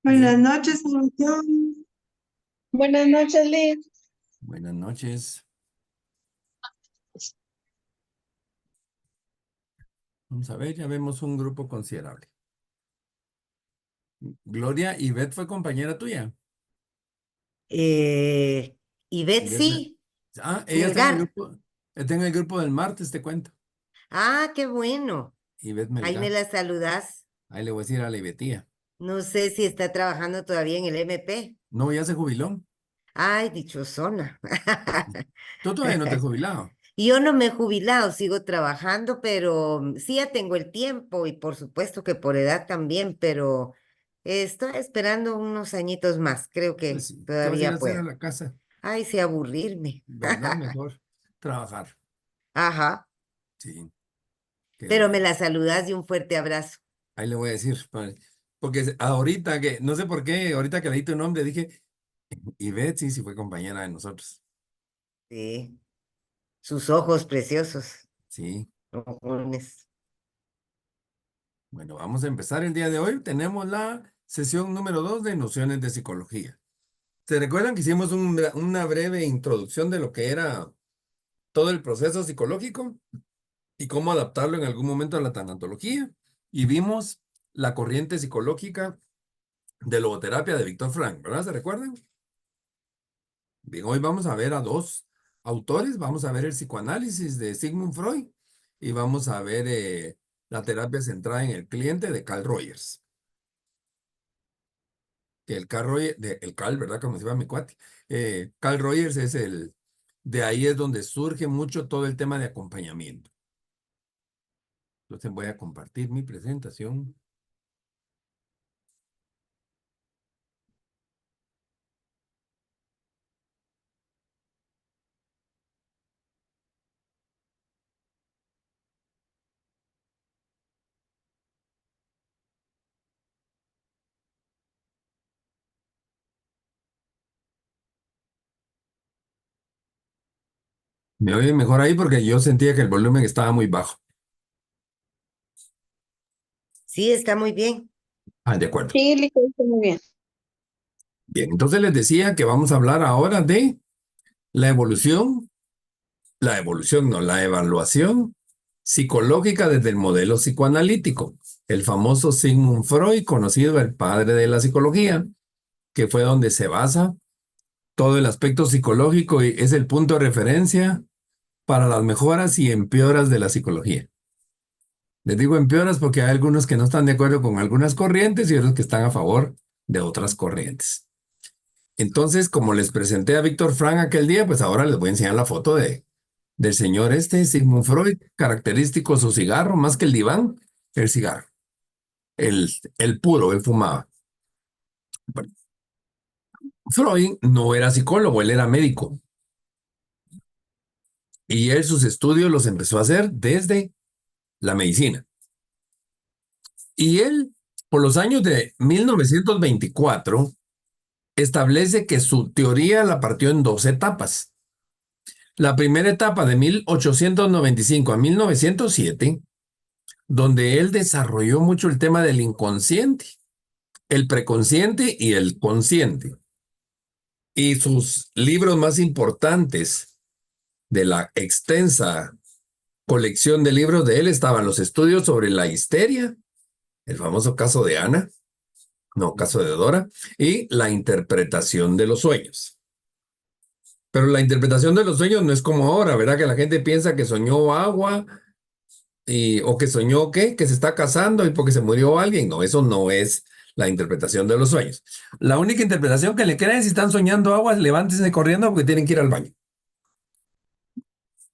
Buenas Bien, noches, Sebastián. Buenas noches, Liz. buenas noches. Vamos a ver, ya vemos un grupo considerable. Gloria, Ivette fue compañera tuya. Eh, y Ivette me- Betsy, Ella está en el Melgar. grupo, está en el grupo del martes, te cuento. Ah, qué bueno. Ivette Ahí me Melgar. la saludás. Ahí le voy a decir a la Ivetía. No sé si está trabajando todavía en el MP. No, ya se jubiló. Ay, dichosona. Tú todavía no te has jubilado. Yo no me he jubilado, sigo trabajando, pero sí ya tengo el tiempo y por supuesto que por edad también, pero estoy esperando unos añitos más. Creo Pues que sí, ¿qué vas a ir a todavía hacer a puedo. la casa? Ay, sí, aburrirme. ¿Verdad? Mejor trabajar. Ajá, Sí, qué pero me bueno. la saludás y un fuerte abrazo. Ahí le voy a decir, porque ahorita que, no sé por qué, ahorita que leí tu nombre dije, Ivette sí, sí fue compañera de nosotros. Sí. Sus ojos preciosos, Sí. ojones. Bueno, vamos a empezar el día de hoy. Tenemos la sesión número 2 de nociones de psicología. ¿Se recuerdan que hicimos una breve introducción de lo que era todo el proceso psicológico y cómo adaptarlo en algún momento a la tanatología? Y vimos la corriente psicológica de logoterapia de Víctor Frank, ¿verdad? ¿Se recuerdan? Bien, hoy vamos a ver a dos autores. Vamos a ver el psicoanálisis de Sigmund Freud y vamos a ver la terapia centrada en el cliente de Carl Rogers. Que el Carl Rogers, el Carl, ¿verdad? Como se llama mi cuate. Carl Rogers es de ahí es donde surge mucho todo el tema de acompañamiento. Entonces voy a compartir mi presentación. Me oye mejor ahí porque yo sentía que el volumen estaba muy bajo. Sí, está muy bien. Ah, de acuerdo. Sí, le está muy bien. Bien, entonces les decía que vamos a hablar ahora de la evolución, no, la evaluación psicológica desde el modelo psicoanalítico. El famoso Sigmund Freud, conocido el padre de la psicología, que fue donde se basa todo el aspecto psicológico y es el punto de referencia para las mejoras y empeoras de la psicología. Les digo empeoras porque hay algunos que no están de acuerdo con algunas corrientes y otros que están a favor de otras corrientes. Entonces, como les presenté a Víctor Frank aquel día, pues ahora les voy a enseñar la foto del señor Sigmund Freud, característico su cigarro, más que el diván, el cigarro, el puro, él fumaba. Bueno, Freud no era psicólogo, él era médico. Y él sus estudios los empezó a hacer desde la medicina. Y él, por los años de 1924, establece que su teoría la partió en dos etapas. La primera etapa de 1895 a 1907, donde él desarrolló mucho el tema del inconsciente, el preconsciente y el consciente. Y sus libros más importantes de la extensa colección de libros de él estaban los estudios sobre la histeria, el famoso caso de Ana, no, caso de Dora, y la interpretación de los sueños. Pero la interpretación de los sueños no es como ahora, ¿verdad? Que la gente piensa que soñó agua o que soñó que se está casando y porque se murió alguien. No, eso no es la interpretación de los sueños. La única interpretación que le creen si están soñando agua, levántense corriendo porque tienen que ir al baño.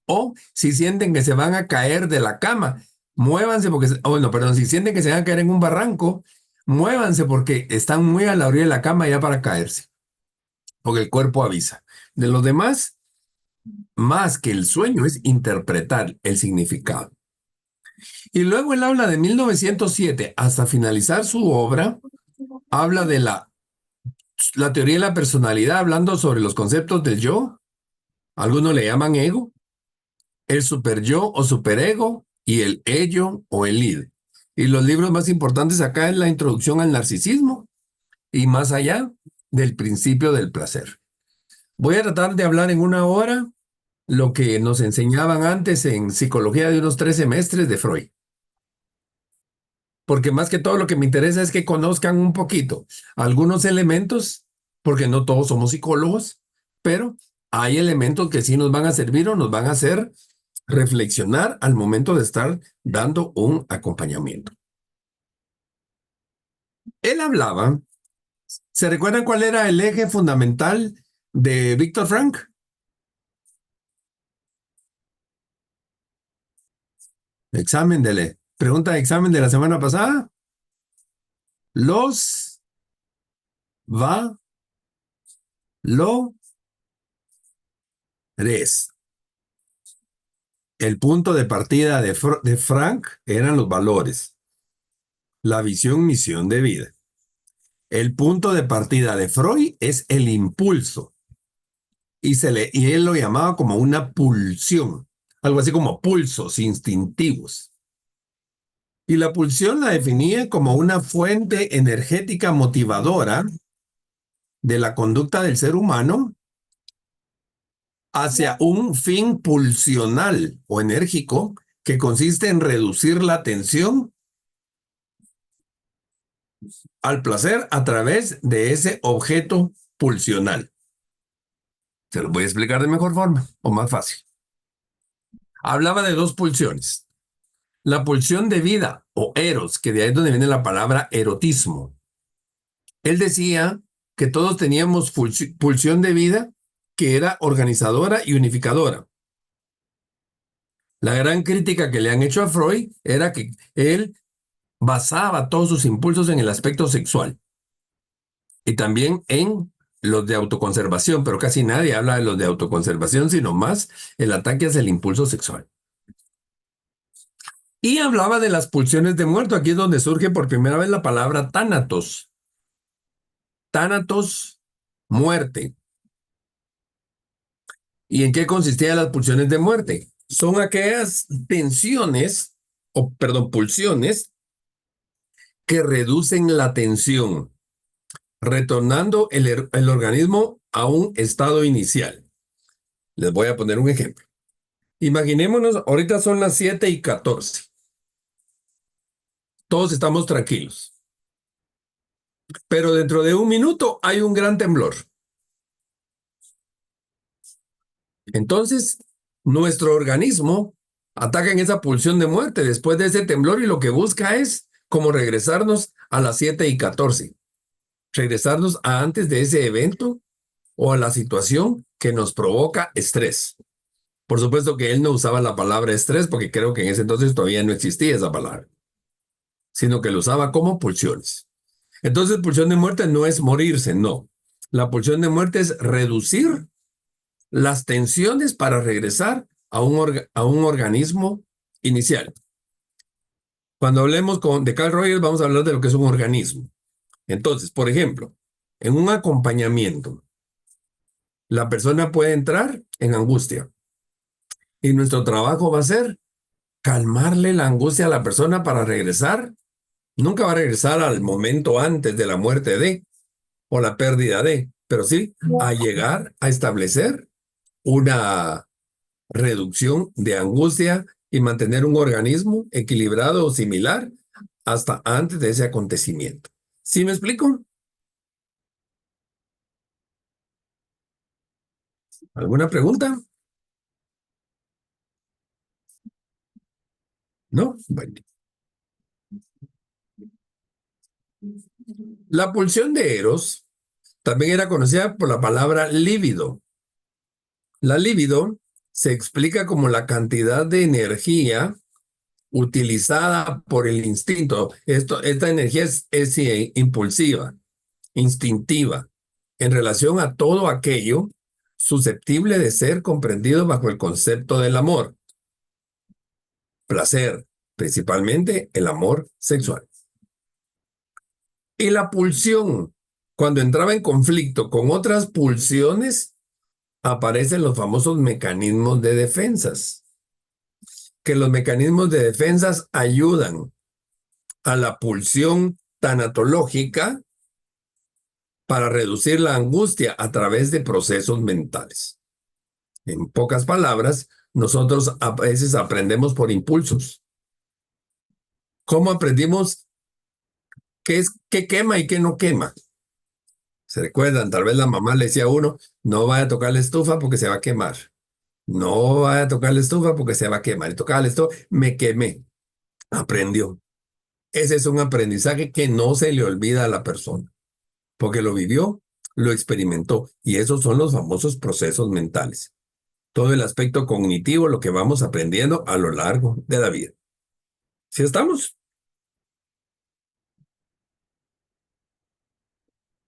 O si sienten que se van a caer de la cama, muévanse porque, bueno, perdón, si sienten que se van a caer en un barranco, muévanse porque están muy a la orilla de la cama ya para caerse, porque el cuerpo avisa. De los demás, más que el sueño es interpretar el significado. Y luego él habla de 1907 hasta finalizar su obra, habla de la teoría de la personalidad, hablando sobre los conceptos del yo, algunos le llaman ego, el superyo o superego y el ello o el id. Y los libros más importantes acá es la introducción al narcisismo y más allá del principio del placer. Voy a tratar de hablar en una hora lo que nos enseñaban antes en psicología de unos 3 semestres de Freud. Porque más que todo lo que me interesa es que conozcan un poquito algunos elementos, porque no todos somos psicólogos, pero hay elementos que sí nos van a servir o nos van a hacer reflexionar al momento de estar dando un acompañamiento. Él hablaba, ¿se recuerdan cuál era el eje fundamental de Víctor Frank? Pregunta de examen de la semana pasada. Los valores. El punto de partida de Frank eran los valores, la visión, misión de vida. El punto de partida de Freud es el impulso y él lo llamaba como una pulsión, algo así como pulsos instintivos. Y la pulsión la definía como una fuente energética motivadora de la conducta del ser humano hacia un fin pulsional o enérgico que consiste en reducir la tensión al placer a través de ese objeto pulsional. Se lo voy a explicar de mejor forma o más fácil. Hablaba de dos pulsiones. La pulsión de vida o eros, que de ahí es donde viene la palabra erotismo. Él decía que todos teníamos pulsión de vida que era organizadora y unificadora. La gran crítica que le han hecho a Freud era que él basaba todos sus impulsos en el aspecto sexual y también en los de autoconservación, pero casi nadie habla de los de autoconservación, sino más el ataque hacia el impulso sexual. Y hablaba de las pulsiones de muerto. Aquí es donde surge por primera vez la palabra tánatos. Tánatos, muerte. ¿Y en qué consistían las pulsiones de muerte? Son aquellas tensiones, pulsiones, que reducen la tensión, retornando el organismo a un estado inicial. Les voy a poner un ejemplo. Imaginémonos, ahorita son las 7:14. Todos estamos tranquilos. Pero dentro de un minuto hay un gran temblor. Entonces, nuestro organismo ataca en esa pulsión de muerte después de ese temblor y lo que busca es como regresarnos a las 7:14. Regresarnos a antes de ese evento o a la situación que nos provoca estrés. Por supuesto que él no usaba la palabra estrés porque creo que en ese entonces todavía no existía esa palabra, sino que lo usaba como pulsiones. Entonces, pulsión de muerte no es morirse, no. La pulsión de muerte es reducir las tensiones para regresar a un organismo inicial. Cuando hablemos de Carl Rogers, vamos a hablar de lo que es un organismo. Entonces, por ejemplo, en un acompañamiento, la persona puede entrar en angustia y nuestro trabajo va a ser calmarle la angustia a la persona para regresar. Nunca va a regresar al momento antes de la muerte o la pérdida pero sí a llegar a establecer una reducción de angustia y mantener un organismo equilibrado o similar hasta antes de ese acontecimiento. ¿Sí me explico? ¿Alguna pregunta? ¿No? Bueno. La pulsión de Eros también era conocida por la palabra líbido. La líbido se explica como la cantidad de energía utilizada por el instinto. Esta energía es impulsiva, instintiva, en relación a todo aquello susceptible de ser comprendido bajo el concepto del amor. Placer, principalmente el amor sexual. Y la pulsión, cuando entraba en conflicto con otras pulsiones, aparecen los famosos mecanismos de defensas. Que los mecanismos de defensas ayudan a la pulsión tanatológica para reducir la angustia a través de procesos mentales. En pocas palabras, nosotros a veces aprendemos por impulsos. ¿Cómo aprendimos qué quema y qué no quema? ¿Se recuerdan? Tal vez la mamá le decía a uno, no vaya a tocar la estufa porque se va a quemar. No vaya a tocar la estufa porque se va a quemar. Y tocaba la estufa, me quemé. Aprendió. Ese es un aprendizaje que no se le olvida a la persona, porque lo vivió, lo experimentó. Y esos son los famosos procesos mentales. Todo el aspecto cognitivo, lo que vamos aprendiendo a lo largo de la vida. ¿Sí estamos?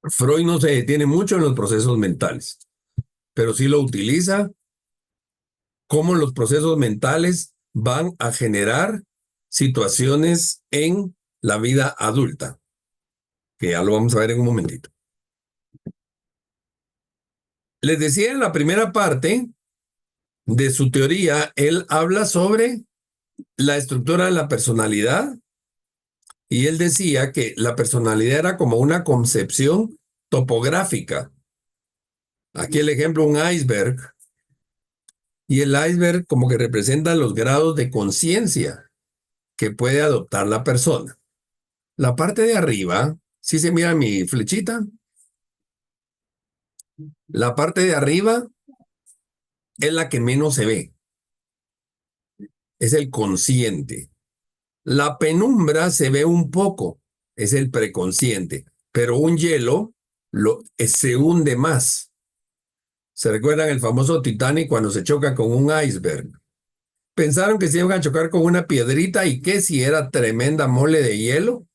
Freud no se detiene mucho en los procesos mentales, pero sí lo utiliza cómo los procesos mentales van a generar situaciones en la vida adulta, que ya lo vamos a ver en un momentito. Les decía en la primera parte de su teoría, él habla sobre la estructura de la personalidad y él decía que la personalidad era como una concepción topográfica. Aquí el ejemplo, un iceberg, y el iceberg como que representa los grados de conciencia que puede adoptar la persona. La parte de arriba, si se mira mi flechita, la parte de arriba es la que menos se ve, es el consciente. La penumbra se ve un poco, es el preconsciente, pero un hielo se hunde más. ¿Se recuerdan el famoso Titanic cuando se choca con un iceberg? Pensaron que se iban a chocar con una piedrita y que si era tremenda mole de hielo,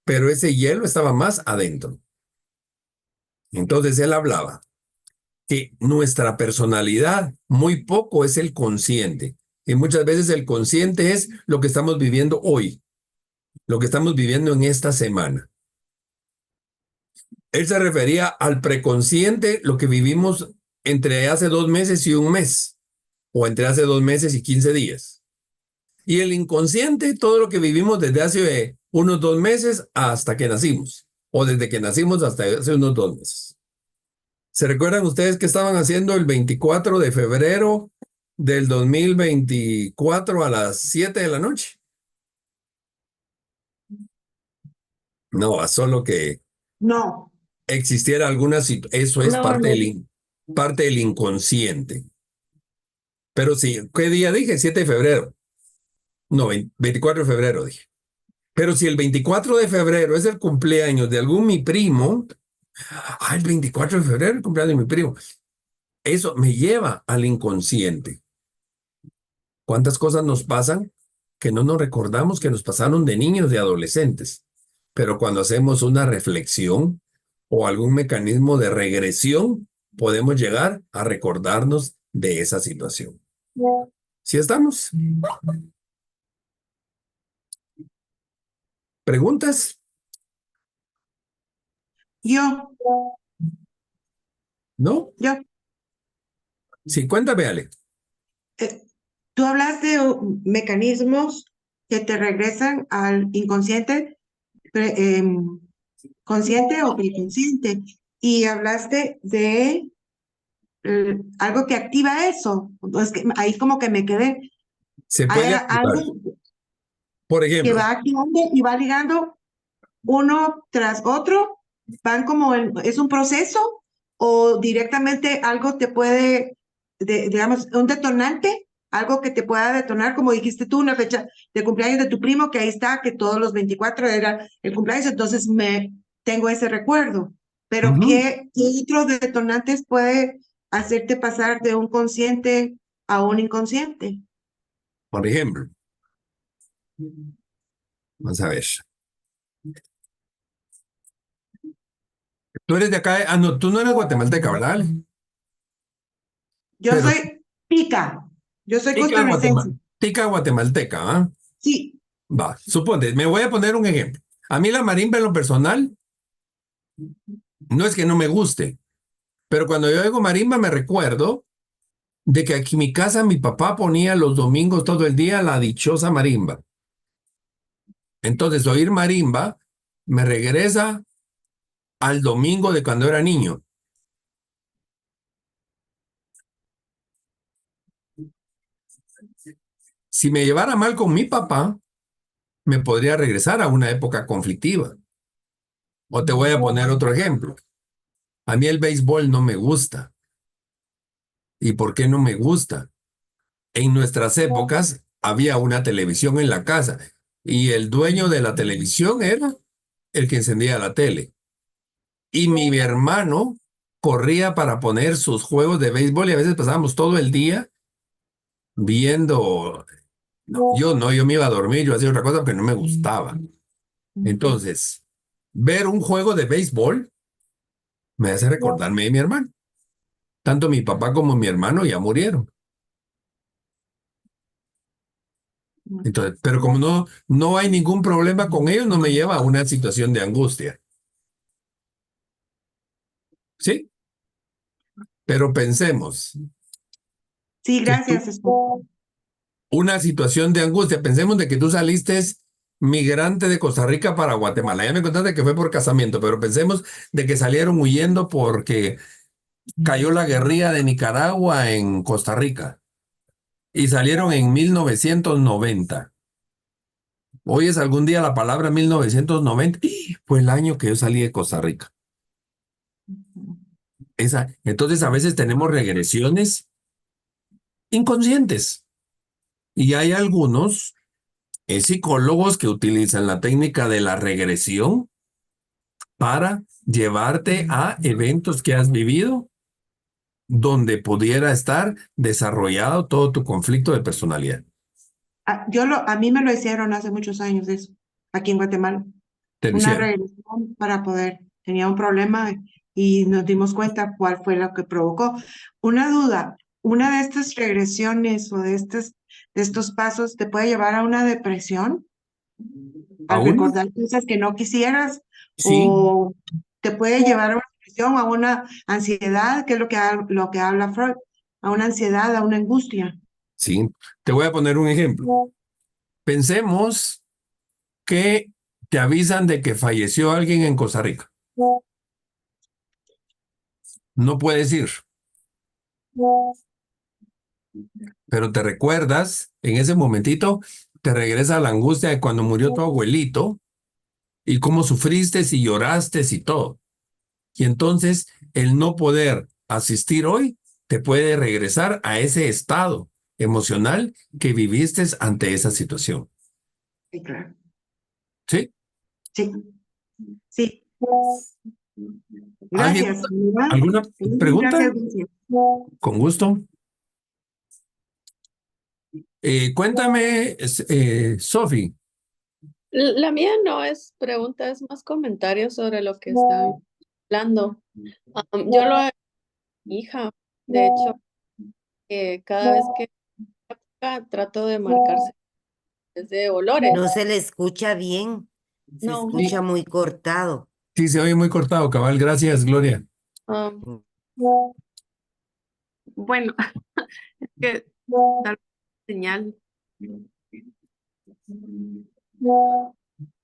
pero ese hielo estaba más adentro. Entonces él hablaba que nuestra personalidad muy poco es el consciente. Y muchas veces el consciente es lo que estamos viviendo hoy, lo que estamos viviendo en esta semana. Él se refería al preconsciente, lo que vivimos entre hace 2 meses y un mes, o entre hace 2 meses y 15 días. Y el inconsciente, todo lo que vivimos desde hace unos 2 meses hasta que nacimos, o desde que nacimos hasta hace unos 2 meses. ¿Se recuerdan ustedes qué estaban haciendo el 24 de febrero del 2024 a las 7 de la noche? No, solo que No, existiera alguna situación. Eso es no, no. parte del inconsciente. Pero sí, ¿qué día dije? 7 de febrero. No, 24 de febrero dije. Pero si el 24 de febrero es el cumpleaños de algún mi primo, el 24 de febrero es el cumpleaños de mi primo. Eso me lleva al inconsciente. ¿Cuántas cosas nos pasan que no nos recordamos que nos pasaron de niños, de adolescentes? Pero cuando hacemos una reflexión o algún mecanismo de regresión, podemos llegar a recordarnos de esa situación. ¿Sí estamos? ¿Preguntas? Yo, ¿No? yo, Sí, cuéntame, Ale. eh, tú hablas de mecanismos que te regresan al inconsciente, consciente o preconsciente, y hablaste de algo que activa eso. Entonces, ahí como que me quedé. Se Hay puede activar. algo Por que ejemplo, va activando y va ligando uno tras otro, van como es un proceso o directamente algo te puede, digamos, un detonante, algo que te pueda detonar, como dijiste tú, una fecha de cumpleaños de tu primo, que ahí está, que todos los 24 era el cumpleaños, entonces tengo ese recuerdo. Pero ujú, ¿qué otros detonantes puede hacerte pasar de un consciente a un inconsciente? por ejemplo, vamos a ver. Tú eres de acá, no, tú no eres guatemalteca, ¿verdad, Ale? Yo Pero soy pica, yo soy tica, costarricense. tica guatemalteca, ¿ah? Sí, Va, suponte, me voy a poner un ejemplo. A mí la marimba en lo personal no es que no me guste, pero cuando yo oigo marimba me recuerdo de que aquí en mi casa mi papá ponía los domingos todo el día la dichosa marimba. Entonces oír marimba me regresa al domingo de cuando era niño. Si me llevara mal con mi papá, me podría regresar a una época conflictiva. O te voy a poner otro ejemplo. A mí el béisbol no me gusta. ¿Y por qué no me gusta? En nuestras épocas había una televisión en la casa y el dueño de la televisión era el que encendía la tele. Y mi hermano corría para poner sus juegos de béisbol y a veces pasábamos todo el día viendo. No, yo me iba a dormir, yo hacía otra cosa porque no me gustaba. Entonces, ver un juego de béisbol me hace recordarme de mi hermano. Tanto mi papá como mi hermano ya murieron. Entonces, pero como no hay ningún problema con ellos, no me lleva a una situación de angustia. ¿Sí? Pero pensemos Sí, que tú, gracias. Esposo. una situación de angustia, pensemos de que tú saliste migrante de Costa Rica para Guatemala. Ya me contaste que fue por casamiento, pero pensemos de que salieron huyendo porque cayó la guerrilla de Nicaragua en Costa Rica y salieron en 1990. ¿Oyes algún día la palabra 1990? Fue el año que yo salí de Costa Rica. Entonces a veces tenemos regresiones inconscientes y hay algunos psicólogos que utilizan la técnica de la regresión para llevarte a eventos que has vivido donde pudiera estar desarrollado todo tu conflicto de personalidad. A mí me lo hicieron hace muchos años eso, aquí en Guatemala. Te lo Una hicieron. regresión para poder, tenía un problema y nos dimos cuenta cuál fue lo que provocó. Una duda, una de estas regresiones o de estos pasos te puede llevar a una depresión al ¿Aún? recordar cosas que no quisieras Sí, o te puede llevar a una depresión, a una ansiedad, que es lo que habla Freud, a una ansiedad, a una angustia. sí. Te voy a poner un ejemplo. Pensemos que te avisan de que falleció alguien en Costa Rica. No puedes ir, pero te recuerdas, en ese momentito, te regresa la angustia de cuando murió tu abuelito y cómo sufriste y lloraste y todo. Y entonces el no poder asistir hoy te puede regresar a ese estado emocional que viviste ante esa situación. Sí, claro. ¿Sí? Sí, sí. ¿Alguien, Gracias, ¿verdad? alguna pregunta? Gracias, gracias. Con gusto. Cuéntame, Sofi. La mía no es pregunta, es más comentarios sobre lo que están hablando. Yo lo he mi hija, de hecho, cada vez que trato de marcarse desde olores. No se le escucha bien, se No, escucha muy cortado. Sí, se oye muy cortado, cabal. Gracias, Gloria. um, bueno, es que tal señal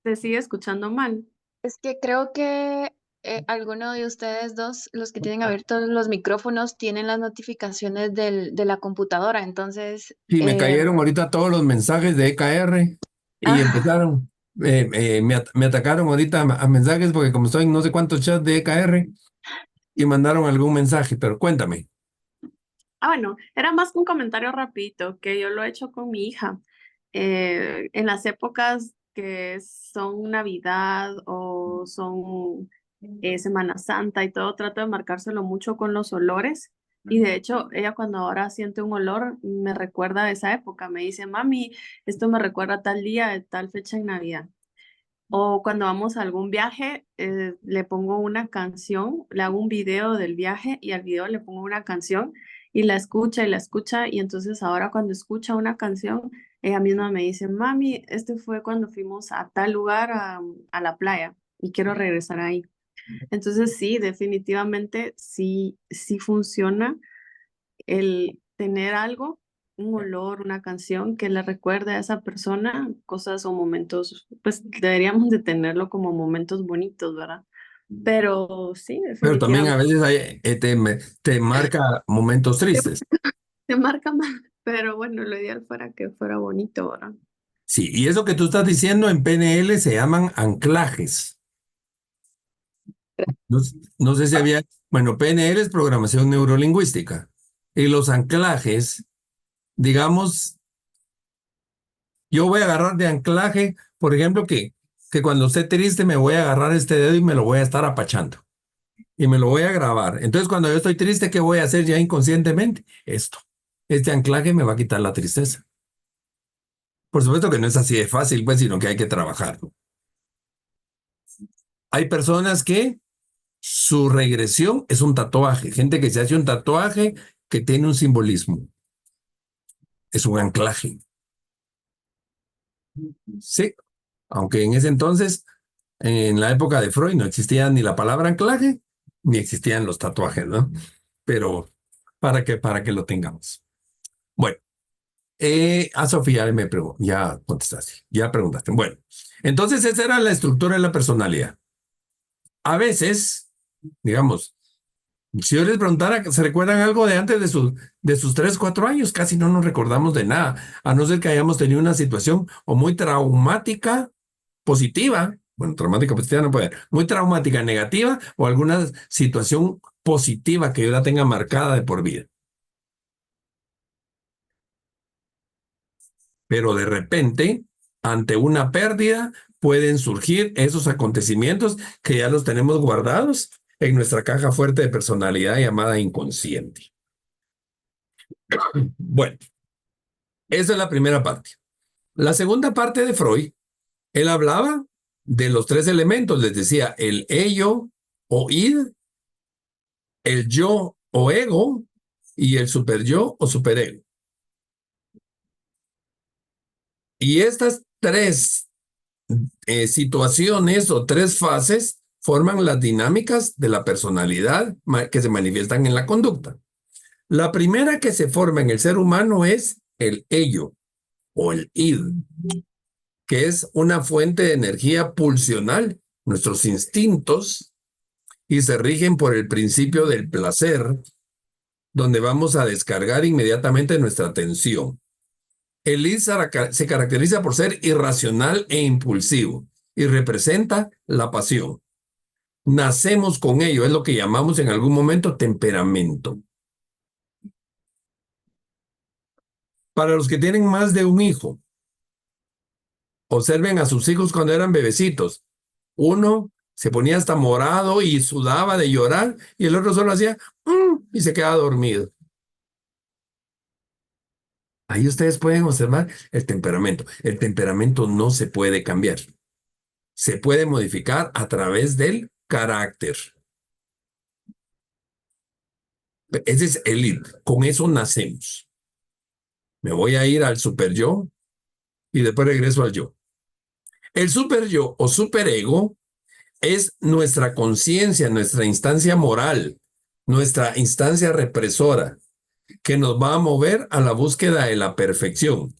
se sigue escuchando mal. Es que creo que alguno de ustedes dos, los que tienen abiertos los micrófonos, tienen las notificaciones de la computadora. Entonces, Sí, me cayeron ahorita todos los mensajes de EKR y ah, empezaron. Me atacaron ahorita a mensajes porque como estoy en no sé cuántos chats de EKR y mandaron algún mensaje, pero cuéntame. Bueno, era más que un comentario rapidito que yo lo he hecho con mi hija. En las épocas que son Navidad o son Semana Santa y todo, trato de marcárselo mucho con los olores. Y de hecho, ella cuando ahora siente un olor, me recuerda a esa época. Me dice, mami, esto me recuerda a tal día, de tal fecha en Navidad. O cuando vamos a algún viaje, le pongo una canción, le hago un video del viaje y al video le pongo una canción y la escucha y entonces ahora cuando escucha una canción, ella misma me dice, mami, este fue cuando fuimos a tal lugar, a la playa y quiero regresar ahí. Entonces sí, definitivamente sí, sí funciona el tener algo, un olor, una canción que le recuerde a esa persona cosas o momentos, pues deberíamos de tenerlo como momentos bonitos, ¿verdad? Pero sí, Pero también a definitivamente veces te marca momentos tristes. se marca mal. Pero bueno, lo ideal fuera que fuera bonito, ¿verdad? Sí, y eso que tú estás diciendo en PNL se llaman anclajes. No, no sé si había, bueno, PNL es programación neurolingüística. Y los anclajes, digamos, yo voy a agarrar de anclaje, por ejemplo, que cuando esté triste me voy a agarrar este dedo y me lo voy a estar apachando. Y me lo voy a grabar. Entonces, cuando yo estoy triste, ¿qué voy a hacer ya inconscientemente? Esto. Este anclaje me va a quitar la tristeza. Por supuesto que no es así de fácil, pues, sino que hay que trabajar. Hay personas que su regresión es un tatuaje. Gente que se hace un tatuaje que tiene un simbolismo. Es un anclaje. Sí. Aunque en ese entonces, en la época de Freud, no existía ni la palabra anclaje, ni existían los tatuajes, ¿no? Pero para que lo tengamos. Bueno, a Sofía ya contestaste, ya preguntaste. Bueno, entonces esa era la estructura de la personalidad. A veces, digamos, si yo les preguntara, ¿se recuerdan algo de antes de sus 3, 4 años? Casi no nos recordamos de nada, a no ser que hayamos tenido una situación o muy traumática, positiva, bueno, traumática positiva no puede ser, muy traumática negativa o alguna situación positiva que yo la tenga marcada de por vida. Pero de repente, ante una pérdida, pueden surgir esos acontecimientos que ya los tenemos guardados en nuestra caja fuerte de personalidad llamada inconsciente. Bueno, esa es la primera parte. La segunda parte de Freud, él hablaba de los 3 elementos, les decía el ello o id, el yo o ego y el superyo o superego. Y estas 3 situaciones o 3 fases forman las dinámicas de la personalidad que se manifiestan en la conducta. La primera que se forma en el ser humano es el ello o el id, que es una fuente de energía pulsional, nuestros instintos, y se rigen por el principio del placer, donde vamos a descargar inmediatamente nuestra atención. El id se caracteriza por ser irracional e impulsivo y representa la pasión. Nacemos con ello, es lo que llamamos en algún momento temperamento. Para los que tienen más de un hijo, observen a sus hijos cuando eran bebecitos. Uno se ponía hasta morado y sudaba de llorar y el otro solo hacía y se quedaba dormido. Ahí ustedes pueden observar el temperamento. El temperamento no se puede cambiar. Se puede modificar a través del carácter. Ese es el id. Con eso nacemos. Me voy a ir al super yo y después regreso al yo. El super yo o superego es nuestra conciencia, nuestra instancia moral, nuestra instancia represora, que nos va a mover a la búsqueda de la perfección.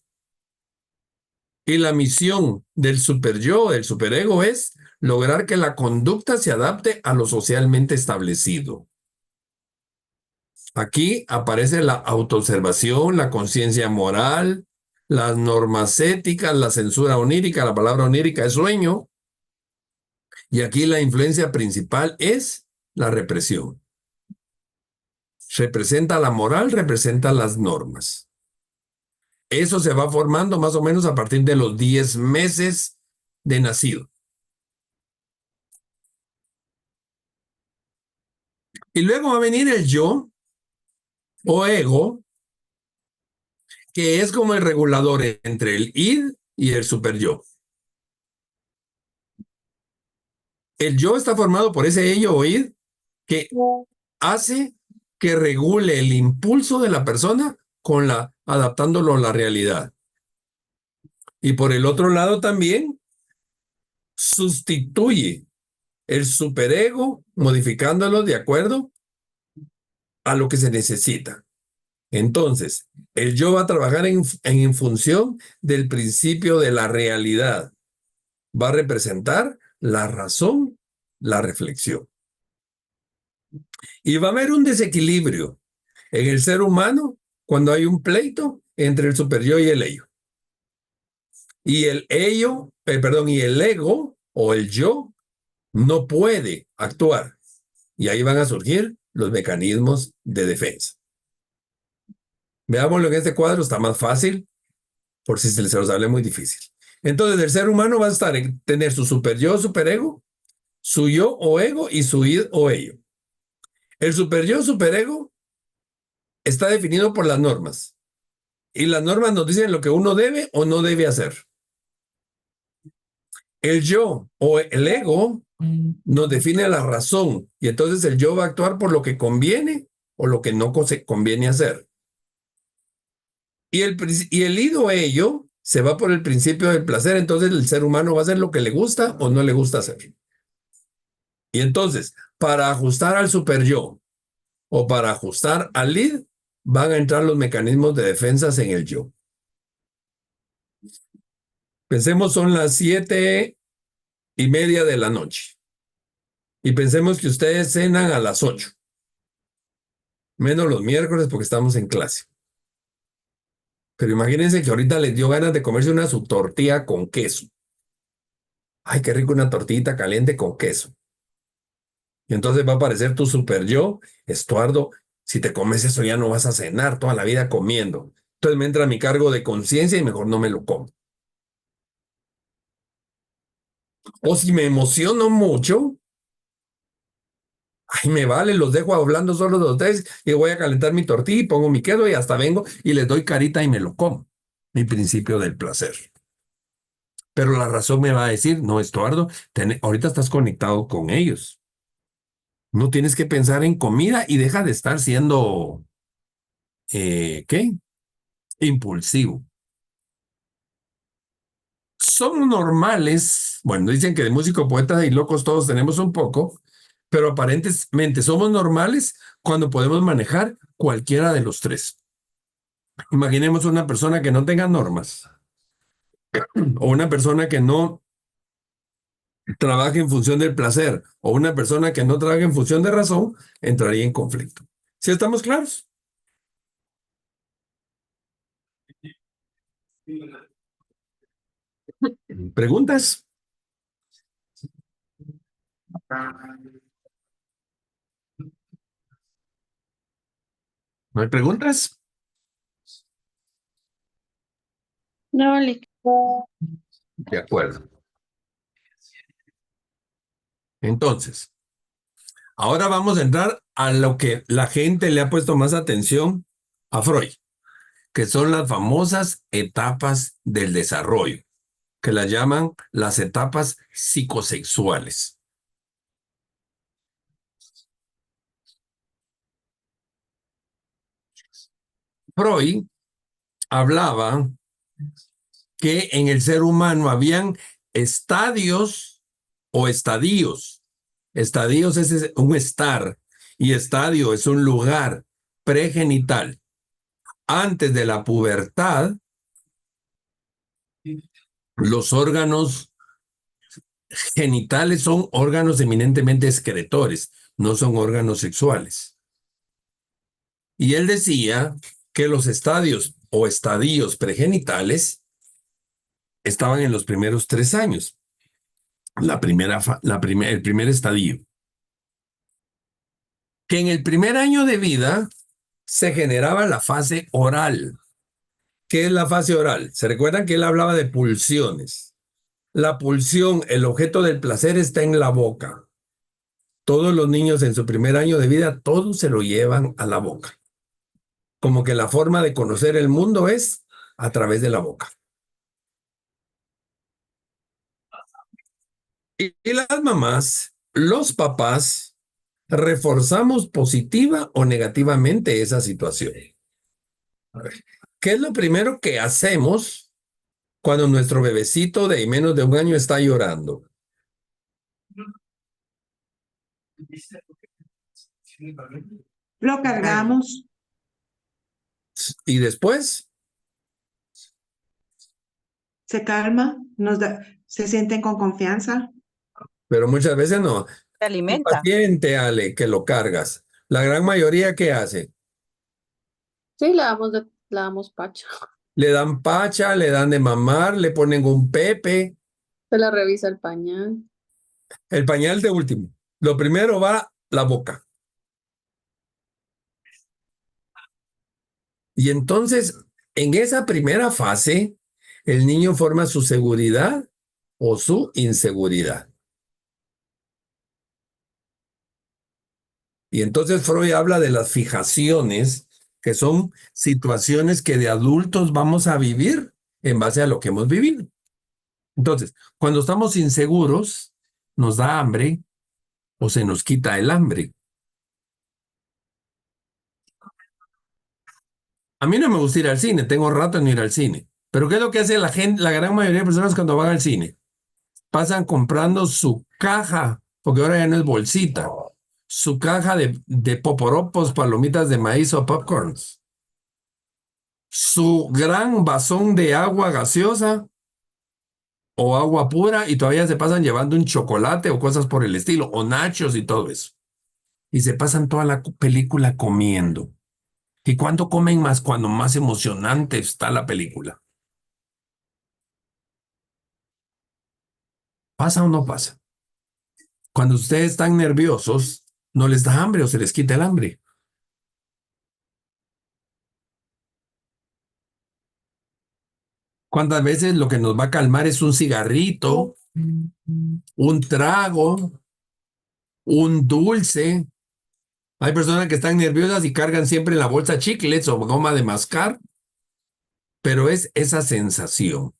Y la misión del superyo, del superego, es lograr que la conducta se adapte a lo socialmente establecido. Aquí aparece la autoobservación, la conciencia moral, las normas éticas, la censura onírica, la palabra onírica es sueño, y aquí la influencia principal es la represión. Representa la moral, representa las normas. Eso se va formando más o menos a partir de los 10 meses de nacido. Y luego va a venir el yo o ego, que es como el regulador entre el id y el superyo. El yo está formado por ese ello o id que hace que regule el impulso de la persona adaptándolo a la realidad. Y por el otro lado también sustituye el superego modificándolo de acuerdo a lo que se necesita. Entonces, el yo va a trabajar en función del principio de la realidad. Va a representar la razón la reflexión. Y va a haber un desequilibrio en el ser humano cuando hay un pleito entre el superyo y el ello. Y el ello, y el ego o el yo no puede actuar. Y ahí van a surgir los mecanismos de defensa. Veámoslo en este cuadro, está más fácil, por si se los hablé muy difícil. Entonces, el ser humano va a tener su superyo, superego, su yo o ego y su id o ello. El superyo, superego está definido por las normas. Y las normas nos dicen lo que uno debe o no debe hacer. El yo o el ego nos define la razón. Y entonces el yo va a actuar por lo que conviene o lo que no conviene hacer. Y el id o ello se va por el principio del placer. Entonces el ser humano va a hacer lo que le gusta o no le gusta hacer. Y entonces, para ajustar al superyo o para ajustar al id, van a entrar los mecanismos de defensas en el yo. Pensemos, son las 7:30 de la noche. Y pensemos que ustedes cenan a las 8. Menos los miércoles porque estamos en clase. Pero imagínense que ahorita les dio ganas de comerse su tortilla con queso. Ay, qué rico una tortillita caliente con queso. Y entonces va a aparecer tu superyo, Estuardo, si te comes eso ya no vas a cenar toda la vida comiendo. Entonces me entra mi cargo de conciencia y mejor no me lo como. O si me emociono mucho, ay, me vale, los dejo hablando solo de ustedes y voy a calentar mi tortilla y pongo mi queso y hasta vengo y les doy carita y me lo como. Mi principio del placer. Pero la razón me va a decir, no, Estuardo, ahorita estás conectado con ellos. No tienes que pensar en comida y deja de estar siendo, ¿qué? Impulsivo. Son normales, bueno, dicen que de músicos, poetas y locos todos tenemos un poco, pero aparentemente somos normales cuando podemos manejar cualquiera de los tres. Imaginemos una persona que no tenga normas o una persona que no trabaje en función del placer o una persona que no trabaje en función de razón, entraría en conflicto. ¿Sí estamos claros? ¿Preguntas? ¿No hay preguntas? No, De acuerdo. Entonces, ahora vamos a entrar a lo que la gente le ha puesto más atención a Freud, que son las famosas etapas del desarrollo, que las llaman las etapas psicosexuales. Freud hablaba que en el ser humano habían estadios o estadios. Estadios es un estar y estadio es un lugar pregenital. Antes de la pubertad, los órganos genitales son órganos eminentemente excretores, no son órganos sexuales. Y él decía que los estadios o estadios pregenitales estaban en los primeros 3 años. El primer estadio. Que en el primer año de vida se generaba la fase oral. ¿Qué es la fase oral? ¿Se recuerdan que él hablaba de pulsiones? La pulsión, el objeto del placer está en la boca. Todos los niños en su primer año de vida, todos se lo llevan a la boca. Como que la forma de conocer el mundo es a través de la boca. Y las mamás, los papás, reforzamos positiva o negativamente esa situación. A ver, ¿qué es lo primero que hacemos cuando nuestro bebecito de menos de 1 año está llorando? Lo cargamos. Y después, Se calma, se sienten con confianza. pero muchas veces no. Se alimenta. paciente, Ale, que lo cargas. La gran mayoría, ¿qué hace? Sí, le damos pacha. Le dan pacha, le dan de mamar, le ponen un pepe, Se le revisa el pañal. el pañal de último. Lo primero va la boca. Y entonces, en esa primera fase, el niño forma su seguridad o su inseguridad. Y entonces Freud habla de las fijaciones, que son situaciones que de adultos vamos a vivir en base a lo que hemos vivido. Entonces, cuando estamos inseguros, nos da hambre o se nos quita el hambre. A mí no me gusta ir al cine, tengo rato en ir al cine. Pero ¿qué es lo que hace la gente, la gran mayoría de personas cuando van al cine? Pasan comprando su caja, porque ahora ya no es bolsita, su caja de poporopos, palomitas de maíz o popcorns, su gran vasón de agua gaseosa o agua pura y todavía se pasan llevando un chocolate o cosas por el estilo, o nachos y todo eso. Y se pasan toda la película comiendo. ¿Y cuánto comen más cuando más emocionante está la película? ¿Pasa o no pasa? Cuando ustedes están nerviosos, no les da hambre o se les quita el hambre. ¿Cuántas veces lo que nos va a calmar es un cigarrito, un trago, un dulce? Hay personas que están nerviosas y cargan siempre en la bolsa chiclets o goma de mascar, pero es esa sensación.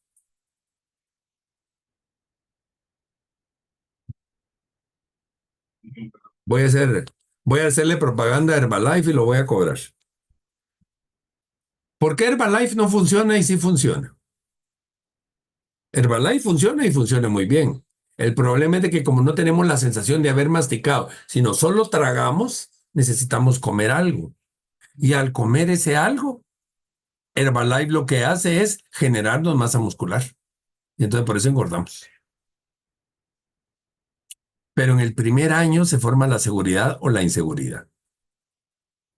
Voy a hacerle propaganda a Herbalife y lo voy a cobrar. ¿Por qué Herbalife no funciona y sí funciona? Herbalife funciona y funciona muy bien. El problema es de que como no tenemos la sensación de haber masticado, sino solo tragamos, necesitamos comer algo. Y al comer ese algo, Herbalife lo que hace es generarnos masa muscular. Y entonces por eso engordamos. Pero en el primer año se forma la seguridad o la inseguridad.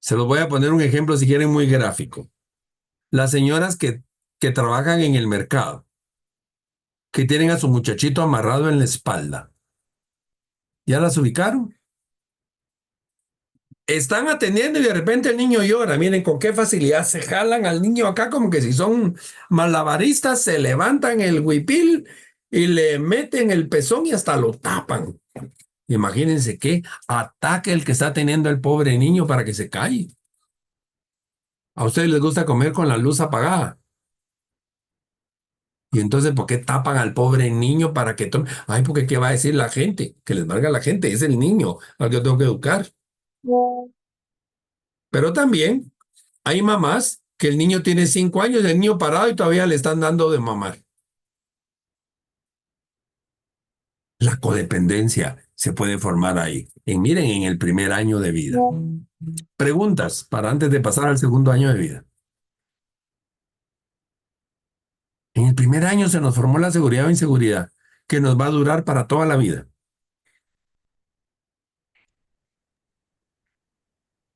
Se los voy a poner un ejemplo si quieren muy gráfico. Las señoras que trabajan en el mercado, que tienen a su muchachito amarrado en la espalda. ¿Ya las ubicaron? Están atendiendo y de repente el niño llora. Miren con qué facilidad se jalan al niño acá como que si son malabaristas, se levantan el huipil y le meten el pezón y hasta lo tapan. Imagínense qué ataque el que está teniendo el pobre niño para que se calle. ¿A ustedes les gusta comer con la luz apagada? Y entonces, ¿por qué tapan al pobre niño para que tome? Ay, porque ¿qué va a decir la gente? Que les valga la gente, es el niño al que yo tengo que educar. Pero también hay mamás que el niño tiene 5 años, el niño parado y todavía le están dando de mamar. La codependencia se puede formar ahí. Y miren, en el primer año de vida. Preguntas para antes de pasar al segundo año de vida. En el primer año se nos formó la seguridad o inseguridad que nos va a durar para toda la vida.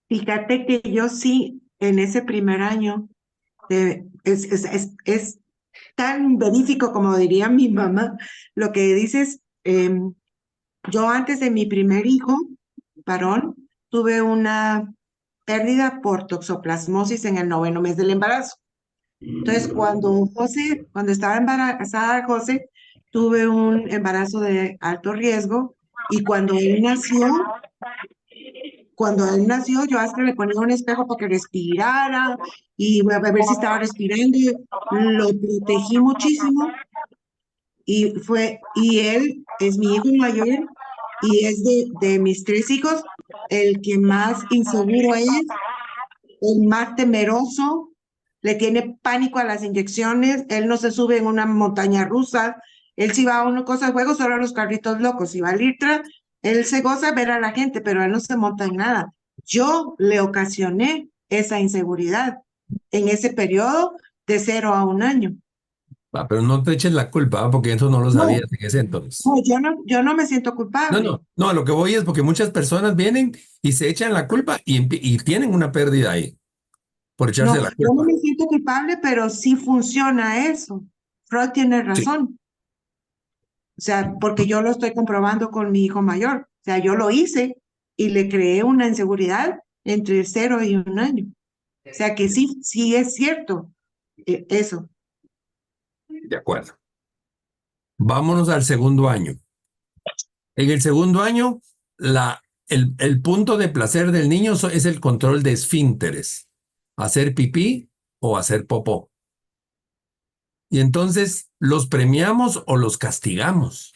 Fíjate que yo sí, en ese primer año, es tan verífico como diría mi mamá, lo que dices. Yo antes de mi primer hijo, varón, tuve una pérdida por toxoplasmosis en el 9º mes del embarazo. Entonces, cuando estaba embarazada José, tuve un embarazo de alto riesgo y cuando él nació, yo hasta le ponía un espejo para que respirara y a ver si estaba respirando. Lo protegí muchísimo y él es mi hijo mayor y es de mis 3 hijos el que más inseguro es, el más temeroso, le tiene pánico a las inyecciones, él no se sube en una montaña rusa, él sí va a una cosa de juego, solo a los carritos locos, si va al ITRA, él se goza ver a la gente, pero él no se monta en nada. Yo le ocasioné esa inseguridad en ese periodo de 0 a 1 año. Pero no te eches la culpa, porque eso no lo No, sabías en ese entonces. no, yo no me siento No, culpable. no, no, a lo que voy es porque muchas personas vienen y se echan la culpa y tienen una pérdida ahí por No, echarse la yo no culpa. me siento culpable, pero sí funciona eso. Freud tiene Sí, razón. O sea, porque yo lo estoy comprobando con mi hijo mayor. O sea, yo lo hice y le creé una inseguridad entre 0 y 1 año. O sea, que sí, sí es cierto eso. de acuerdo. Vámonos al segundo año. En el segundo año, el punto de placer del niño es el control de esfínteres, hacer pipí o hacer popó. Y entonces, ¿los premiamos o los castigamos?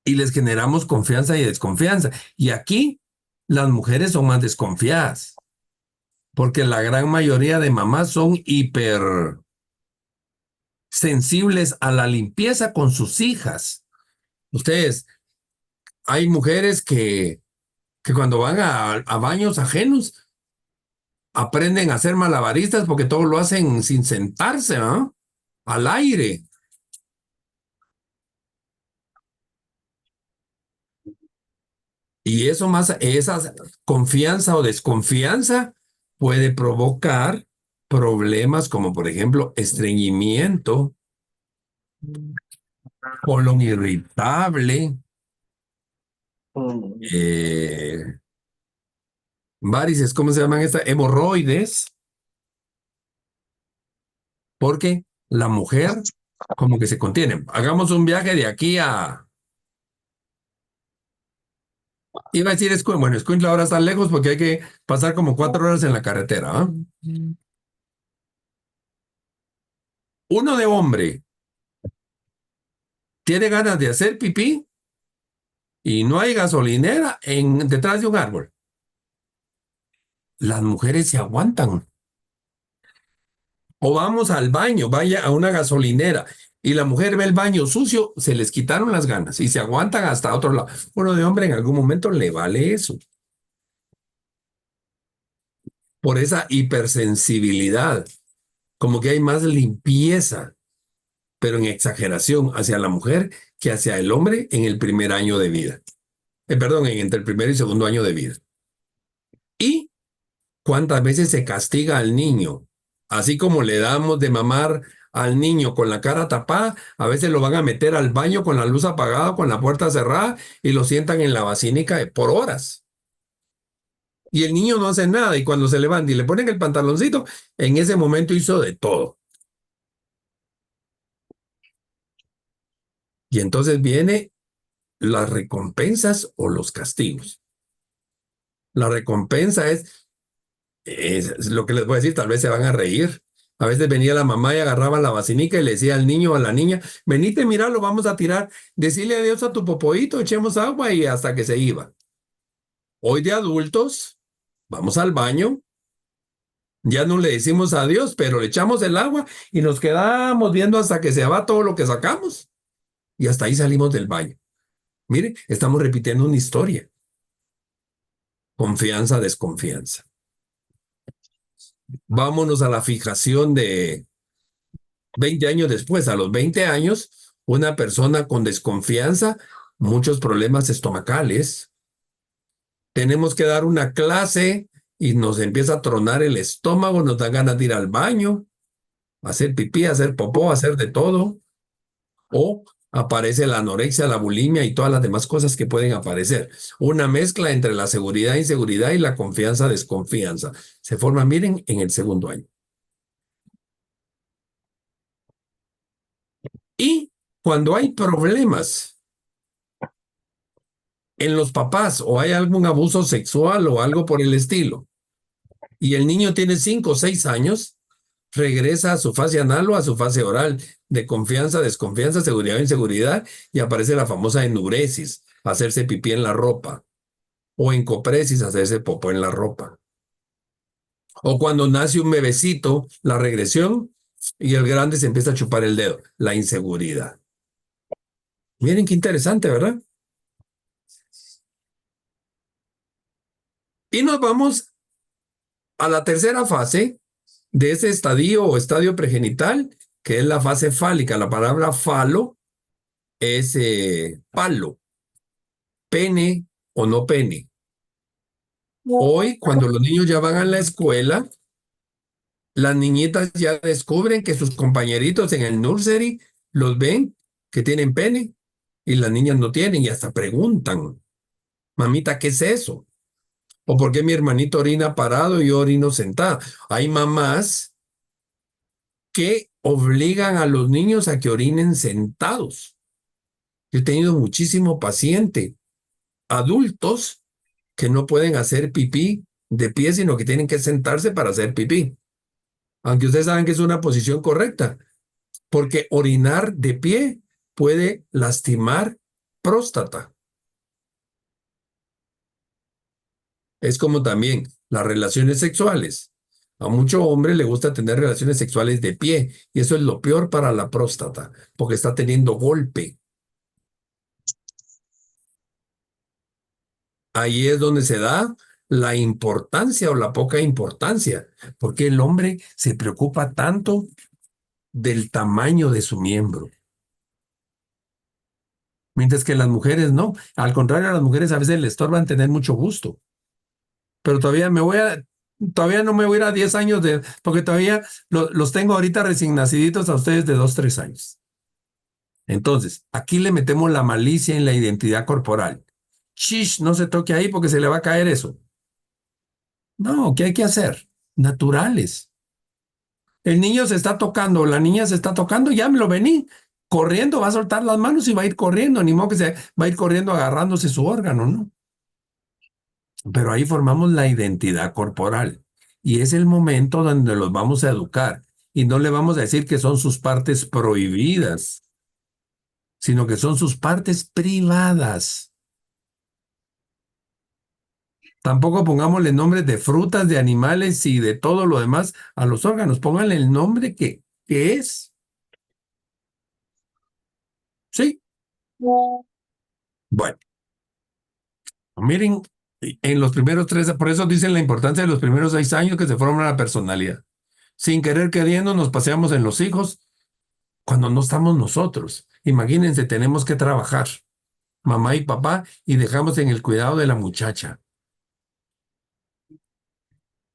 Y les generamos confianza y desconfianza. Y aquí las mujeres son más desconfiadas, porque la gran mayoría de mamás son hiper sensibles a la limpieza con sus hijas. Ustedes, hay mujeres que cuando van a baños ajenos aprenden a ser malabaristas porque todo lo hacen sin sentarse, ¿no? Al aire. Y eso más, esa confianza o desconfianza puede provocar problemas como, por ejemplo, estreñimiento, colon irritable, eh, varices, ¿cómo se llaman estas? Hemorroides, porque la mujer como que se contiene. Hagamos un viaje de aquí a... Iba a decir, bueno, Escuintla ahora está lejos porque hay que pasar como 4 horas en la carretera, ¿ah? Uno de hombre tiene ganas de hacer pipí y no hay gasolinera detrás de un árbol. Las mujeres se aguantan. O vamos al baño, vaya a una gasolinera y la mujer ve el baño sucio, se les quitaron las ganas y se aguantan hasta otro lado. Uno de hombre en algún momento le vale eso. Por esa hipersensibilidad, como que hay más limpieza, pero en exageración hacia la mujer que hacia el hombre en el primer año de vida. Perdón, entre el primer y segundo año de vida. Y cuántas veces se castiga al niño, así como le damos de mamar al niño con la cara tapada, a veces lo van a meter al baño con la luz apagada, con la puerta cerrada y lo sientan en la basílica por horas. Y el niño no hace nada y cuando se levanta y le ponen el pantaloncito, en ese momento hizo de todo. Y entonces viene las recompensas o los castigos. La recompensa es lo que les voy a decir, tal vez se van a reír. A veces venía la mamá y agarraba la vacinica y le decía al niño o a la niña, venite, mira, lo vamos a tirar, decirle adiós a tu popoito, echemos agua y hasta que se iba. Hoy de adultos, vamos al baño, ya no le decimos adiós, pero le echamos el agua y nos quedamos viendo hasta que se va todo lo que sacamos. Y hasta ahí salimos del baño. Mire, estamos repitiendo una historia. Confianza, desconfianza. Vámonos a la fijación de 20 años después. A los 20 años, una persona con desconfianza, muchos problemas estomacales. Tenemos que dar una clase y nos empieza a tronar el estómago, nos da ganas de ir al baño, hacer pipí, hacer popó, hacer de todo. O aparece la anorexia, la bulimia y todas las demás cosas que pueden aparecer. Una mezcla entre la seguridad, inseguridad y la confianza, desconfianza. Se forma, miren, en el segundo año. Y cuando hay problemas en los papás o hay algún abuso sexual o algo por el estilo, y el niño tiene 5 o 6 años, regresa a su fase anal o a su fase oral de confianza, desconfianza, seguridad o inseguridad y aparece la famosa enuresis, hacerse pipí en la ropa, o encopresis, hacerse popó en la ropa. O cuando nace un bebecito, la regresión y el grande se empieza a chupar el dedo, la inseguridad. Miren qué interesante, ¿verdad? Y nos vamos a la tercera fase, de ese estadio o estadio pregenital, que es la fase fálica. La palabra falo es palo, pene o no pene. Hoy, cuando los niños ya van a la escuela, las niñitas ya descubren que sus compañeritos en el nursery los ven que tienen pene y las niñas no tienen y hasta preguntan, mamita, ¿qué es eso? ¿O por qué mi hermanito orina parado y yo orino sentada? Hay mamás que obligan a los niños a que orinen sentados. Yo he tenido muchísimo paciente, adultos que no pueden hacer pipí de pie, sino que tienen que sentarse para hacer pipí. Aunque ustedes saben que es una posición correcta, porque orinar de pie puede lastimar próstata. Es como también las relaciones sexuales. A mucho hombre le gusta tener relaciones sexuales de pie y eso es lo peor para la próstata, porque está teniendo golpe. Ahí es donde se da la importancia o la poca importancia, porque el hombre se preocupa tanto del tamaño de su miembro, mientras que las mujeres no. Al contrario, a las mujeres a veces les estorban tener mucho gusto. Pero todavía no me voy a ir a 10 años porque todavía los tengo ahorita recién naciditos a ustedes de 2, 3 años. Entonces, aquí le metemos la malicia en la identidad corporal. Shish, no se toque ahí porque se le va a caer eso. No, ¿qué hay que hacer? Naturales. El niño se está tocando, la niña se está tocando, ya me lo vení. Corriendo, va a soltar las manos y va a ir corriendo, ni modo que se va a ir corriendo agarrándose su órgano, ¿no? Pero ahí formamos la identidad corporal y es el momento donde los vamos a educar y no le vamos a decir que son sus partes prohibidas, sino que son sus partes privadas. Tampoco pongámosle nombres de frutas, de animales y de todo lo demás a los órganos. Pónganle el nombre que es. Sí. Bueno, miren, en los primeros 3, por eso dicen la importancia de los primeros 6 años que se forma la personalidad. Sin querer queriendo nos paseamos en los hijos cuando no estamos nosotros. Imagínense, tenemos que trabajar, mamá y papá, y dejamos en el cuidado de la muchacha.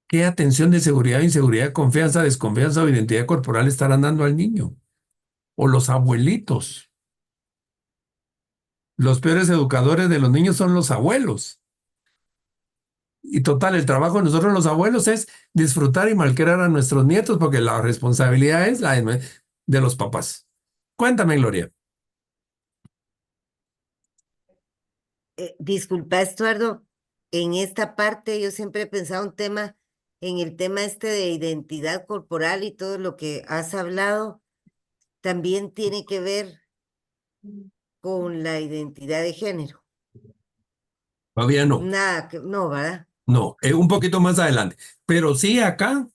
¿Qué atención de seguridad, inseguridad, confianza, desconfianza o identidad corporal estarán dando al niño? O los abuelitos. Los peores educadores de los niños son los abuelos. Y total, el trabajo de nosotros los abuelos es disfrutar y malcriar a nuestros nietos porque la responsabilidad es la de los papás. Cuéntame, Gloria. Disculpa, Estuardo, en esta parte yo siempre he pensado un tema, en el tema este de identidad corporal y todo lo que has hablado, también tiene que ver con la identidad de género. Todavía no. Nada, no, ¿verdad? No, un poquito más adelante. Pero sí acá,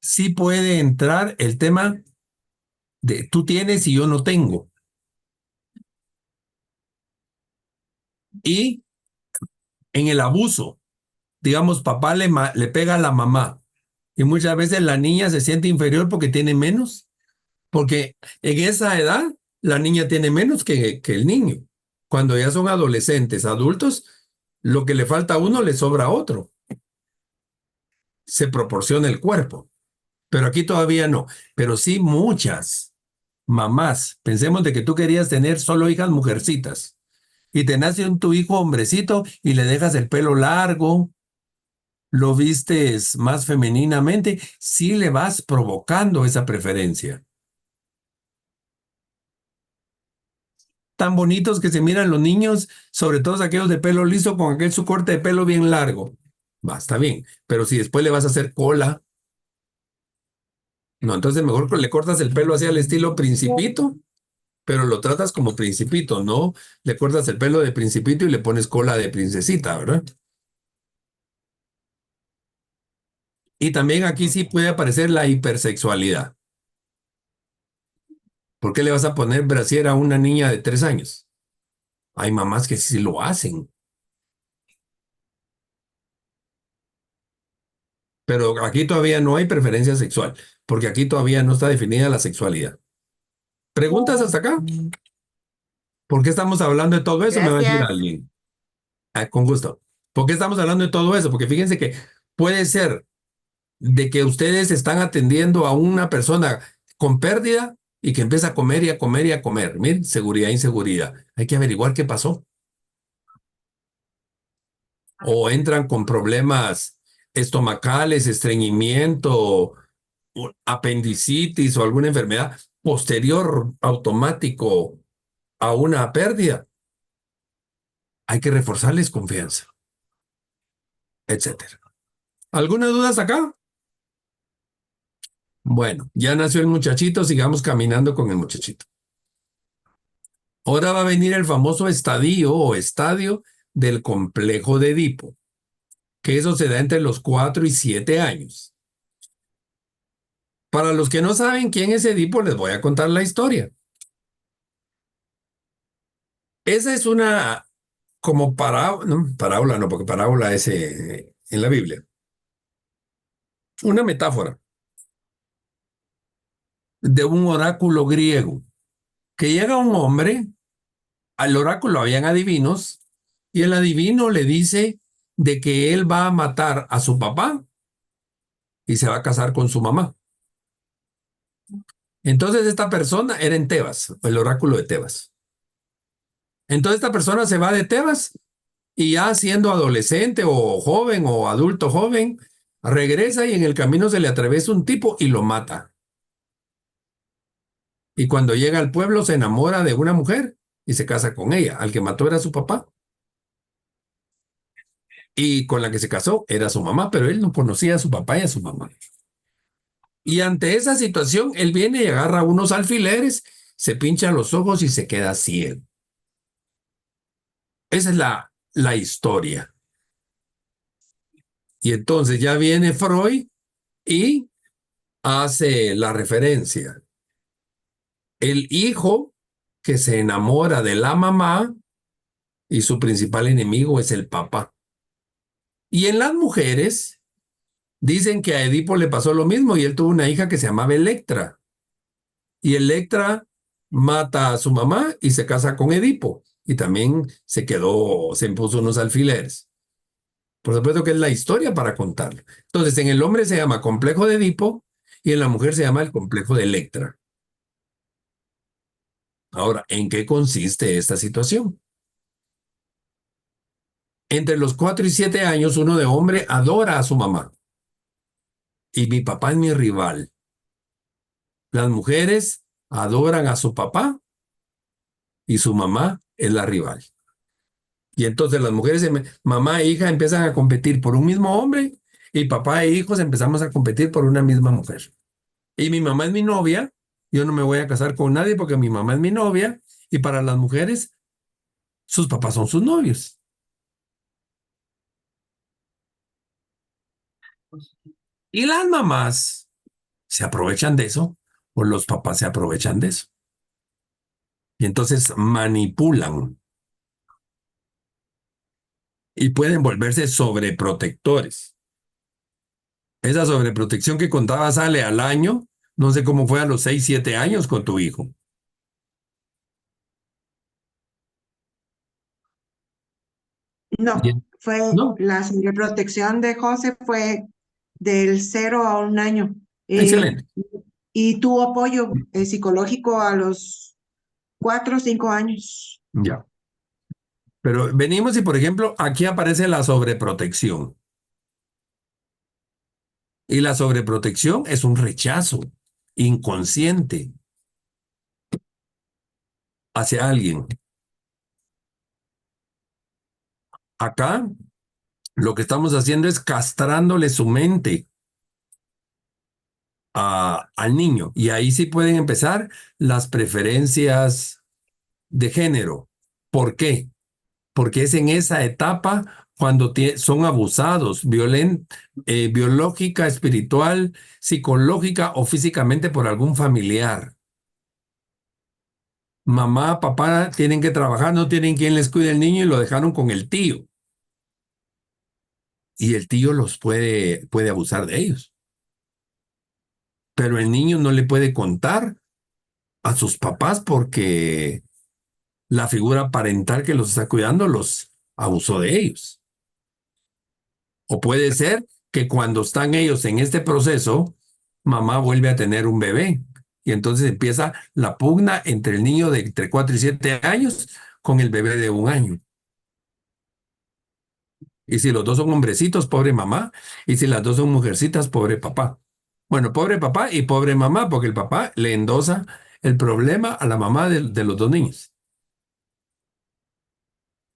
sí puede entrar el tema de tú tienes y yo no tengo. Y en el abuso, digamos, papá le pega a la mamá y muchas veces la niña se siente inferior porque tiene menos, porque en esa edad la niña tiene menos que el niño. Cuando ya son adolescentes, adultos, lo que le falta a uno le sobra a otro. Se proporciona el cuerpo. Pero aquí todavía no. Pero sí muchas mamás. Pensemos de que tú querías tener solo hijas mujercitas y te nace tu hijo hombrecito y le dejas el pelo largo, lo vistes más femeninamente, sí le vas provocando esa preferencia. Tan bonitos que se miran los niños, sobre todo aquellos de pelo liso con aquel su corte de pelo bien largo. Va, está bien, pero si después le vas a hacer cola, no, entonces mejor le cortas el pelo hacia el estilo principito, pero lo tratas como principito, no le cortas el pelo de principito y le pones cola de princesita, ¿verdad? Y también aquí sí puede aparecer la hipersexualidad. ¿Por qué le vas a poner brasier a una niña de 3 años? Hay mamás que sí lo hacen. Pero aquí todavía no hay preferencia sexual, porque aquí todavía no está definida la sexualidad. ¿Preguntas hasta acá? ¿Por qué estamos hablando de todo eso? Me va a decir Gracias. alguien. Ah, con gusto. ¿Por qué estamos hablando de todo eso? Porque fíjense que puede ser de que ustedes están atendiendo a una persona con pérdida y que empieza a comer y a comer y a comer. Miren, seguridad, inseguridad. Hay que averiguar qué pasó. O entran con problemas estomacales, estreñimiento, o apendicitis o alguna enfermedad posterior automático a una pérdida. Hay que reforzarles confianza, etcétera. ¿Alguna duda hasta acá? Bueno, ya nació el muchachito, sigamos caminando con el muchachito. Ahora va a venir el famoso estadio o estadio del complejo de Edipo, que eso se da entre los 4 y 7 años. Para los que no saben quién es Edipo, les voy a contar la historia. Esa es una como parábola, no, parábola no, porque parábola es en la Biblia. Una metáfora de un oráculo griego, que llega un hombre, al oráculo habían adivinos, y el adivino le dice de que él va a matar a su papá y se va a casar con su mamá. Entonces esta persona era en Tebas, el oráculo de Tebas. Entonces esta persona se va de Tebas y ya siendo adolescente o joven o adulto joven, regresa y en el camino se le atraviesa un tipo y lo mata. Y cuando llega al pueblo se enamora de una mujer y se casa con ella. Al que mató era su papá. Y con la que se casó era su mamá, pero él no conocía a su papá y a su mamá. Y ante esa situación, él viene y agarra unos alfileres, se pincha los ojos y se queda ciego. Esa es la historia. Y entonces ya viene Freud y hace la referencia. El hijo que se enamora de la mamá y su principal enemigo es el papá. Y en las mujeres dicen que a Edipo le pasó lo mismo y él tuvo una hija que se llamaba Electra. Y Electra mata a su mamá y se casa con Edipo. Y también se impuso unos alfileres. Por supuesto que es la historia para contarlo. Entonces, en el hombre se llama complejo de Edipo y en la mujer se llama el complejo de Electra. Ahora, ¿en qué consiste esta situación? Entre los 4 y 7 años, uno de hombre adora a su mamá. Y mi papá es mi rival. Las mujeres adoran a su papá y su mamá es la rival. Y entonces las mujeres, mamá e hija, empiezan a competir por un mismo hombre y papá e hijos empezamos a competir por una misma mujer. Y mi mamá es mi novia, yo no me voy a casar con nadie porque mi mamá es mi novia y para las mujeres, sus papás son sus novios. Y las mamás se aprovechan de eso o los papás se aprovechan de eso. Y entonces manipulan y pueden volverse sobreprotectores. Esa sobreprotección que contaba sale al año, no sé cómo fue a los 6, 7 años con tu hijo. No, Bien. fue No, la sobreprotección de José fue del 0 a 1 año. Eh, excelente. y tuvo apoyo psicológico a los 4 o 5 años. Ya. Pero venimos y, por ejemplo, aquí aparece la sobreprotección. Y la sobreprotección es un rechazo inconsciente hacia alguien. Acá lo que estamos haciendo es castrándole su mente al niño. Y ahí sí pueden empezar las preferencias de género. ¿Por qué? Porque es en esa etapa cuando son abusados biológica, espiritual, psicológica o físicamente por algún familiar. Mamá, papá tienen que trabajar, no tienen quien les cuide el niño y lo dejaron con el tío. y el tío los puede abusar de ellos. Pero el niño no le puede contar a sus papás porque la figura parental que los está cuidando los abusó de ellos. O puede ser que cuando están ellos en este proceso, mamá vuelve a tener un bebé y entonces empieza la pugna entre el niño de entre 4 y 7 años con el bebé de 1 año. Y si los dos son hombrecitos, pobre mamá, y si las dos son mujercitas, pobre papá. Bueno, pobre papá y pobre mamá, porque el papá le endosa el problema a la mamá de los dos niños.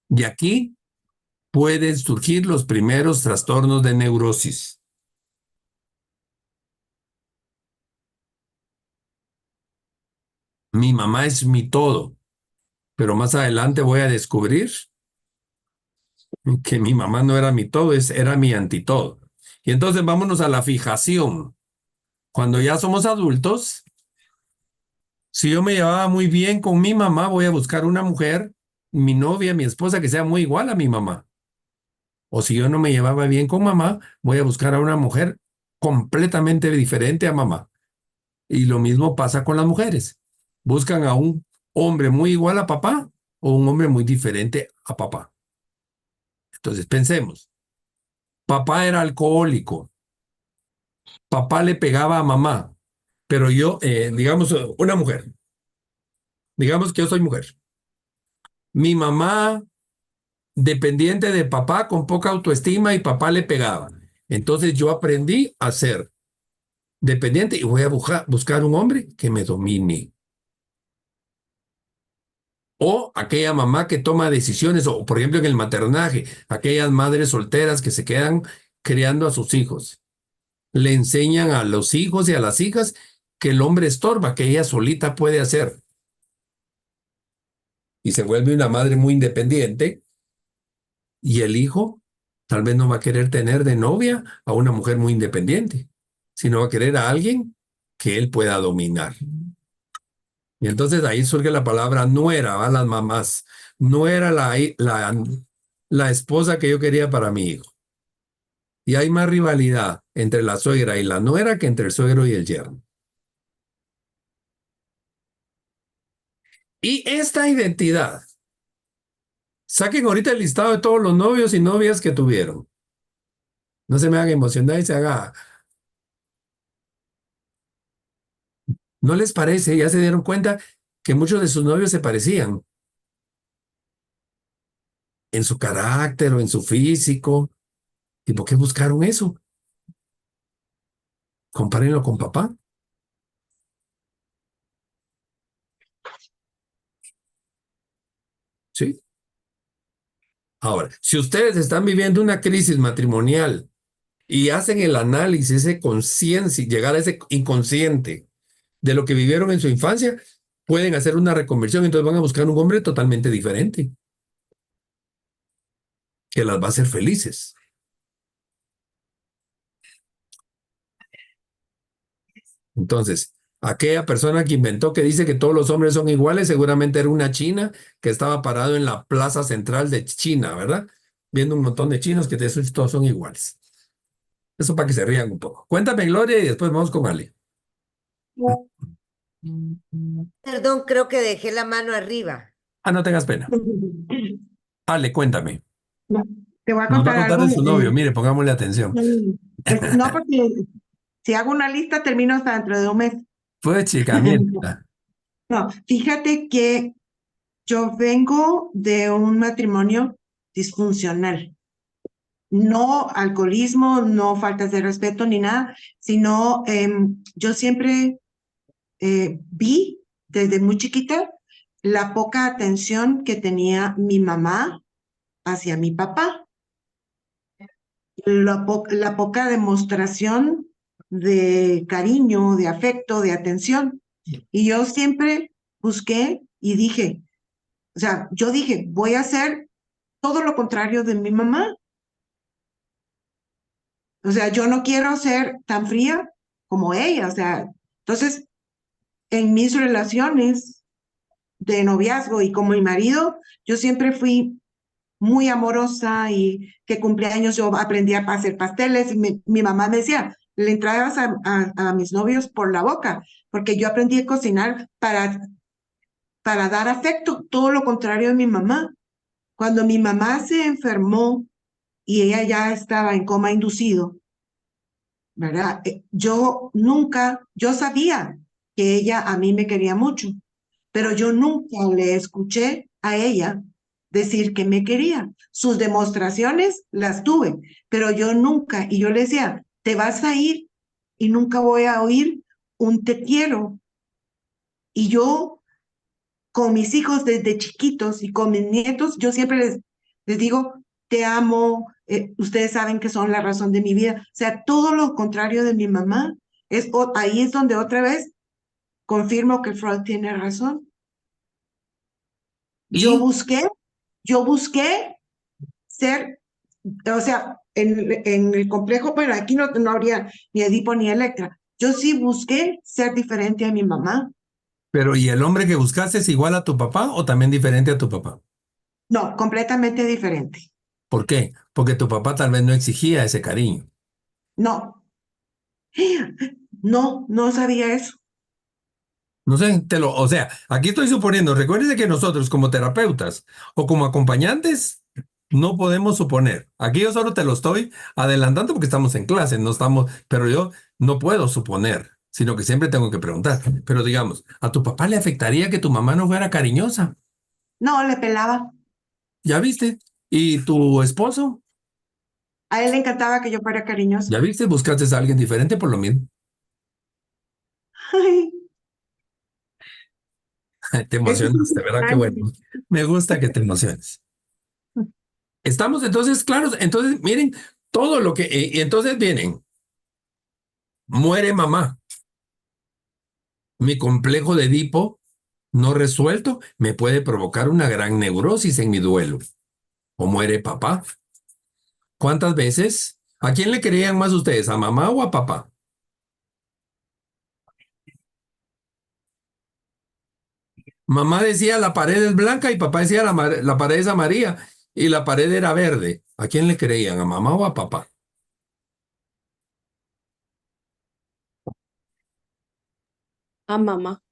Y aquí pueden surgir los primeros trastornos de neurosis. Mi mamá es mi todo, pero más adelante voy a descubrir que mi mamá no era mi todo, era mi antitodo. Y entonces vámonos a la fijación. Cuando ya somos adultos, si yo me llevaba muy bien con mi mamá, voy a buscar una mujer, mi novia, mi esposa, que sea muy igual a mi mamá. O si yo no me llevaba bien con mamá, voy a buscar a una mujer completamente diferente a mamá. Y lo mismo pasa con las mujeres. Buscan a un hombre muy igual a papá o un hombre muy diferente a papá. Entonces pensemos, papá era alcohólico, papá le pegaba a mamá, pero yo, digamos, una mujer, digamos que yo soy mujer. Mi mamá dependiente de papá con poca autoestima y papá le pegaba. Entonces yo aprendí a ser dependiente y voy a buscar un hombre que me domine. O aquella mamá que toma decisiones, o por ejemplo en el maternaje, aquellas madres solteras que se quedan criando a sus hijos. Le enseñan a los hijos y a las hijas que el hombre estorba, que ella solita puede hacer. Y se vuelve una madre muy independiente y el hijo tal vez no va a querer tener de novia a una mujer muy independiente, sino va a querer a alguien que él pueda dominar. Y entonces ahí surge la palabra nuera, ¿va? Las mamás. No era la esposa que yo quería para mi hijo. Y hay más rivalidad entre la suegra y la nuera que entre el suegro y el yerno. Y esta identidad, saquen ahorita el listado de todos los novios y novias que tuvieron. No se me hagan emocionar y se haga. ¿No les parece? Ya se dieron cuenta que muchos de sus novios se parecían en su carácter o en su físico. ¿Y por qué buscaron eso? Compárenlo con papá. ¿Sí? Ahora, si ustedes están viviendo una crisis matrimonial y hacen el análisis, ese conciencia, llegar a ese inconsciente de lo que vivieron en su infancia, pueden hacer una reconversión, entonces van a buscar un hombre totalmente diferente, que las va a hacer felices. Entonces, aquella persona que inventó que dice que todos los hombres son iguales, seguramente era una china que estaba parado en la plaza central de China, ¿verdad? Viendo un montón de chinos que todos son iguales. Eso para que se rían un poco. Cuéntame, Gloria, y después vamos con Ale. Perdón, creo que dejé la mano arriba. Ah, no tengas pena. Ale, cuéntame. No, te voy a Nos va a contar contar algo. de su novio. Mire, pongámosle atención. No, porque si hago una lista termino hasta dentro de un mes. Pues, chica, mienta. No, fíjate que yo vengo de un matrimonio disfuncional. No alcoholismo, no faltas de respeto ni nada, sino yo siempre vi desde muy chiquita la poca atención que tenía mi mamá hacia mi papá, la poca demostración de cariño, de afecto, de atención. Y yo siempre busqué y dije, o sea, yo dije, voy a hacer todo lo contrario de mi mamá. O sea, yo no quiero ser tan fría como ella. O sea, entonces, en mis relaciones de noviazgo y como mi marido, yo siempre fui muy amorosa y que cumpleaños yo aprendí a hacer pasteles y mi mamá me decía, le entrabas a mis novios por la boca, porque yo aprendí a cocinar para dar afecto, todo lo contrario de mi mamá. Cuando mi mamá se enfermó y ella ya estaba en coma inducido, ¿verdad? Yo sabía que ella a mí me quería mucho, pero yo nunca le escuché a ella decir que me quería. Sus demostraciones las tuve, pero yo nunca, y yo le decía, te vas a ir y nunca voy a oír un te quiero. Y yo con mis hijos desde chiquitos y con mis nietos, yo siempre les digo, te amo, ustedes saben que son la razón de mi vida. O sea, todo lo contrario de mi mamá. Ahí es donde otra vez confirmo que Freud tiene razón. Yo Y, busqué, yo busqué ser, o sea, en el complejo, pero aquí no habría ni Edipo ni Electra. Yo sí busqué ser diferente a mi mamá. pero ¿y el hombre que buscaste es igual a tu papá o también diferente a tu papá? No, completamente diferente. ¿Por qué? Porque tu papá tal vez no exigía ese cariño. No, no sabía eso. No sé, o sea, aquí estoy suponiendo, recuérdese que nosotros como terapeutas o como acompañantes no podemos suponer. Aquí yo solo te lo estoy adelantando porque estamos en clase, no estamos, pero yo no puedo suponer, sino que siempre tengo que preguntar. Pero digamos, ¿a tu papá le afectaría que tu mamá no fuera cariñosa? No, le pelaba. ¿Ya viste? ¿Y tu esposo? A él le encantaba que yo fuera cariñosa. ¿Ya viste? Buscaste a alguien diferente por lo mismo. Ay, Te eso es emocionaste, ¿verdad? Qué bueno. importante. Me gusta que te emociones. Estamos entonces claros. Entonces, miren, todo lo que... y entonces vienen. Muere mamá. Mi complejo de Edipo no resuelto me puede provocar una gran neurosis en mi duelo. O muere papá. ¿Cuántas veces? ¿A quién le creían más ustedes? ¿A mamá o a papá? Mamá decía la pared es blanca y papá decía la pared es amarilla y la pared era verde. ¿A quién le creían? ¿A mamá o a papá? A mamá.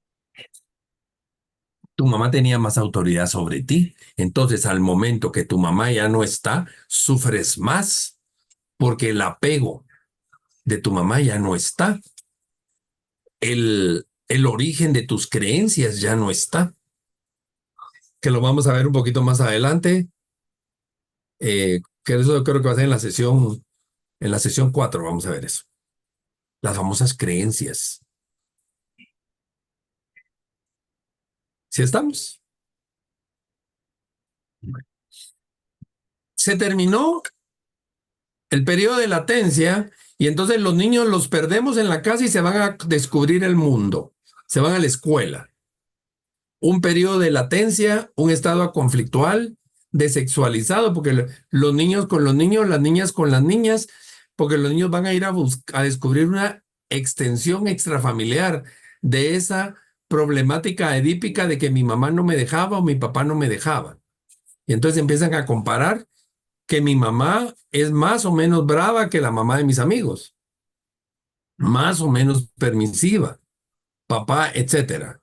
Tu mamá tenía más autoridad sobre ti. Entonces, al momento que tu mamá ya no está, sufres más porque el apego de tu mamá ya no está. El origen de tus creencias ya no está. Que lo vamos a ver un poquito más adelante. Que eso creo que va a ser en la sesión 4 vamos a ver eso. Las famosas creencias. ¿Sí estamos? Se terminó el periodo de latencia y entonces los niños los perdemos en la casa y se van a descubrir el mundo. Se van a la escuela. Un periodo de latencia, un estado conflictual, desexualizado, porque los niños con los niños, las niñas con las niñas, porque los niños van a ir a descubrir una extensión extrafamiliar de esa problemática edípica de que mi mamá no me dejaba o mi papá no me dejaba. Y entonces empiezan a comparar que mi mamá es más o menos brava que la mamá de mis amigos, más o menos permisiva, papá, etcétera.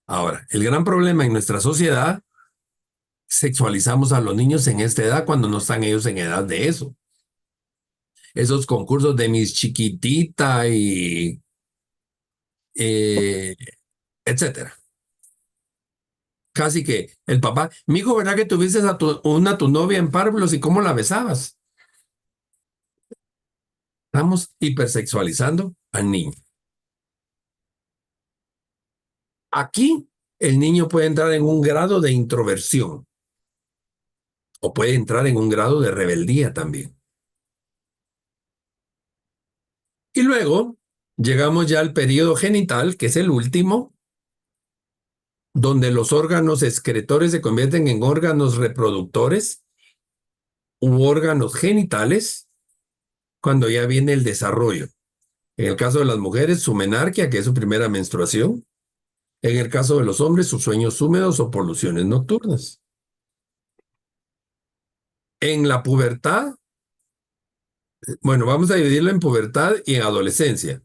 Ahora, el gran problema en nuestra sociedad, sexualizamos a los niños en esta edad cuando no están ellos en edad de eso. Esos concursos de Miss Chiquitita y eh, etcétera. Casi que el papá, mijo, ¿verdad que tuviste a tu novia en párvulos y cómo la besabas? Estamos hipersexualizando al niño. Aquí el niño puede entrar en un grado de introversión o puede entrar en un grado de rebeldía también. Y luego llegamos ya al periodo genital, que es el último, donde los órganos excretores se convierten en órganos reproductores u órganos genitales cuando ya viene el desarrollo. En el caso de las mujeres, su menarquia, que es su primera menstruación. En el caso de los hombres, sus sueños húmedos o poluciones nocturnas. En la pubertad, bueno, vamos a dividirlo en pubertad y en adolescencia.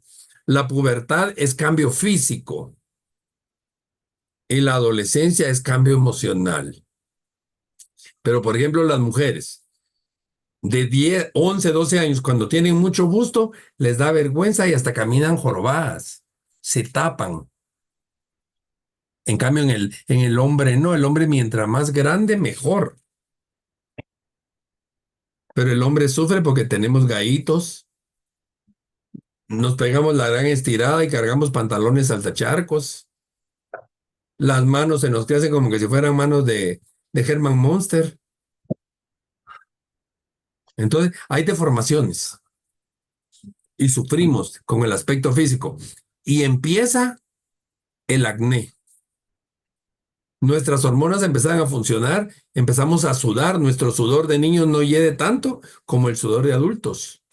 La pubertad es cambio físico y la adolescencia es cambio emocional. Pero, por ejemplo, las mujeres de 10, 11, 12 años, cuando tienen mucho gusto, les da vergüenza y hasta caminan jorobadas, se tapan. En cambio, en el hombre no, el hombre mientras más grande, mejor. Pero el hombre sufre porque tenemos gallitos, nos pegamos la gran estirada y cargamos pantalones saltacharcos. Las manos se nos crecen como que si fueran manos de Herman Monster. Entonces, hay deformaciones y sufrimos con el aspecto físico. Y empieza el acné. Nuestras hormonas empiezan a funcionar, empezamos a sudar, nuestro sudor de niños no hiede tanto como el sudor de adultos.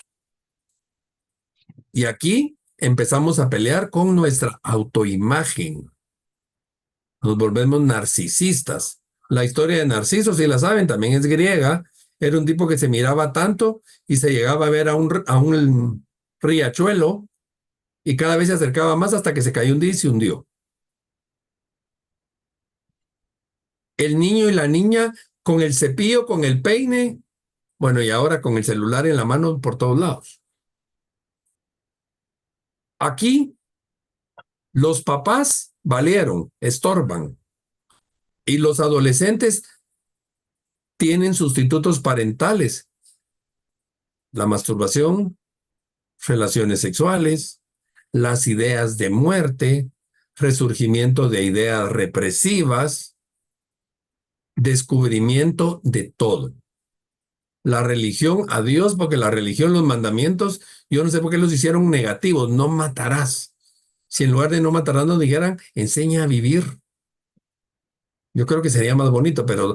Y aquí empezamos a pelear con nuestra autoimagen. Nos volvemos narcisistas. La historia de Narciso, si la saben, también es griega. Era un tipo que se miraba tanto y se llegaba a ver a un riachuelo y cada vez se acercaba más hasta que se cayó un día y se hundió. El niño y la niña con el cepillo, con el peine, bueno, y ahora con el celular en la mano por todos lados. Aquí los papás valieron, estorban, y los adolescentes tienen sustitutos parentales. La masturbación, relaciones sexuales, las ideas de muerte, resurgimiento de ideas represivas, descubrimiento de todo. La religión, a Dios, porque la religión, los mandamientos, yo no sé por qué los hicieron negativos, no matarás. Si en lugar de no matarás nos dijeran, enseña a vivir. Yo creo que sería más bonito, pero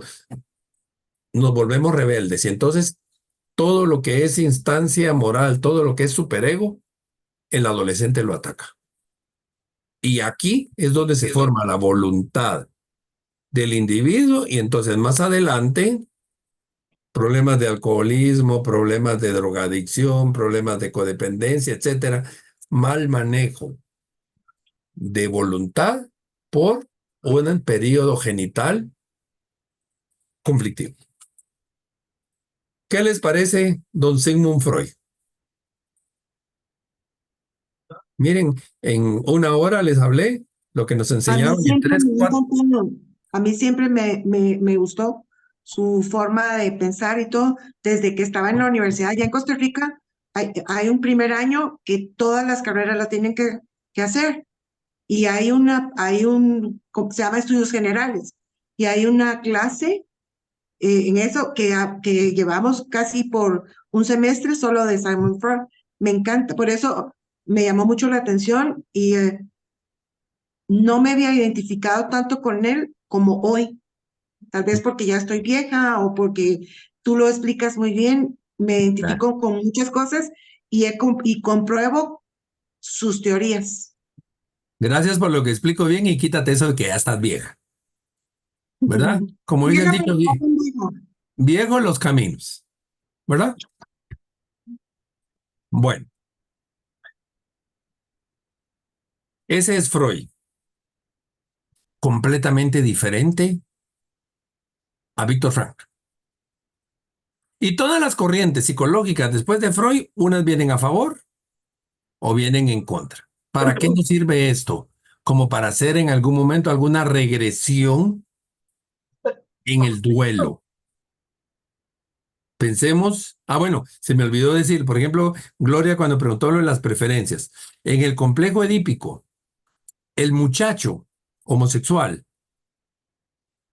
nos volvemos rebeldes. Y entonces, todo lo que es instancia moral, todo lo que es superego, el adolescente lo ataca. Y aquí es donde se forma la voluntad del individuo y entonces más adelante problemas de alcoholismo, problemas de drogadicción, problemas de codependencia, etcétera, mal manejo de voluntad por un periodo genital conflictivo. ¿Qué les parece, don Sigmund Freud? Miren, en una hora les hablé lo que nos enseñaron en 3, 4. A mí siempre me gustó su forma de pensar y todo. Desde que estaba en la universidad, allá en Costa Rica, hay un primer año que todas las carreras las tienen que hacer. Y se llama Estudios Generales. Y hay una clase en eso que llevamos casi por un semestre solo de Sigmund Freud. Me encanta, por eso me llamó mucho la atención y no me había identificado tanto con él como hoy. Tal vez porque ya estoy vieja o porque tú lo explicas muy bien, me identifico con muchas cosas y compruebo sus teorías. Gracias por lo que explico bien y quítate eso de que ya estás vieja. ¿Verdad? Como dicen dicho, viejo los caminos. ¿Verdad? Bueno, ese es Freud. Completamente diferente a Víctor Frankl. Y todas las corrientes psicológicas después de Freud, unas vienen a favor o vienen en contra. ¿Para qué nos sirve esto? Como para hacer en algún momento alguna regresión en el duelo. Pensemos, bueno, se me olvidó decir, por ejemplo, Gloria cuando preguntó lo de las preferencias. En el complejo edípico, el muchacho homosexual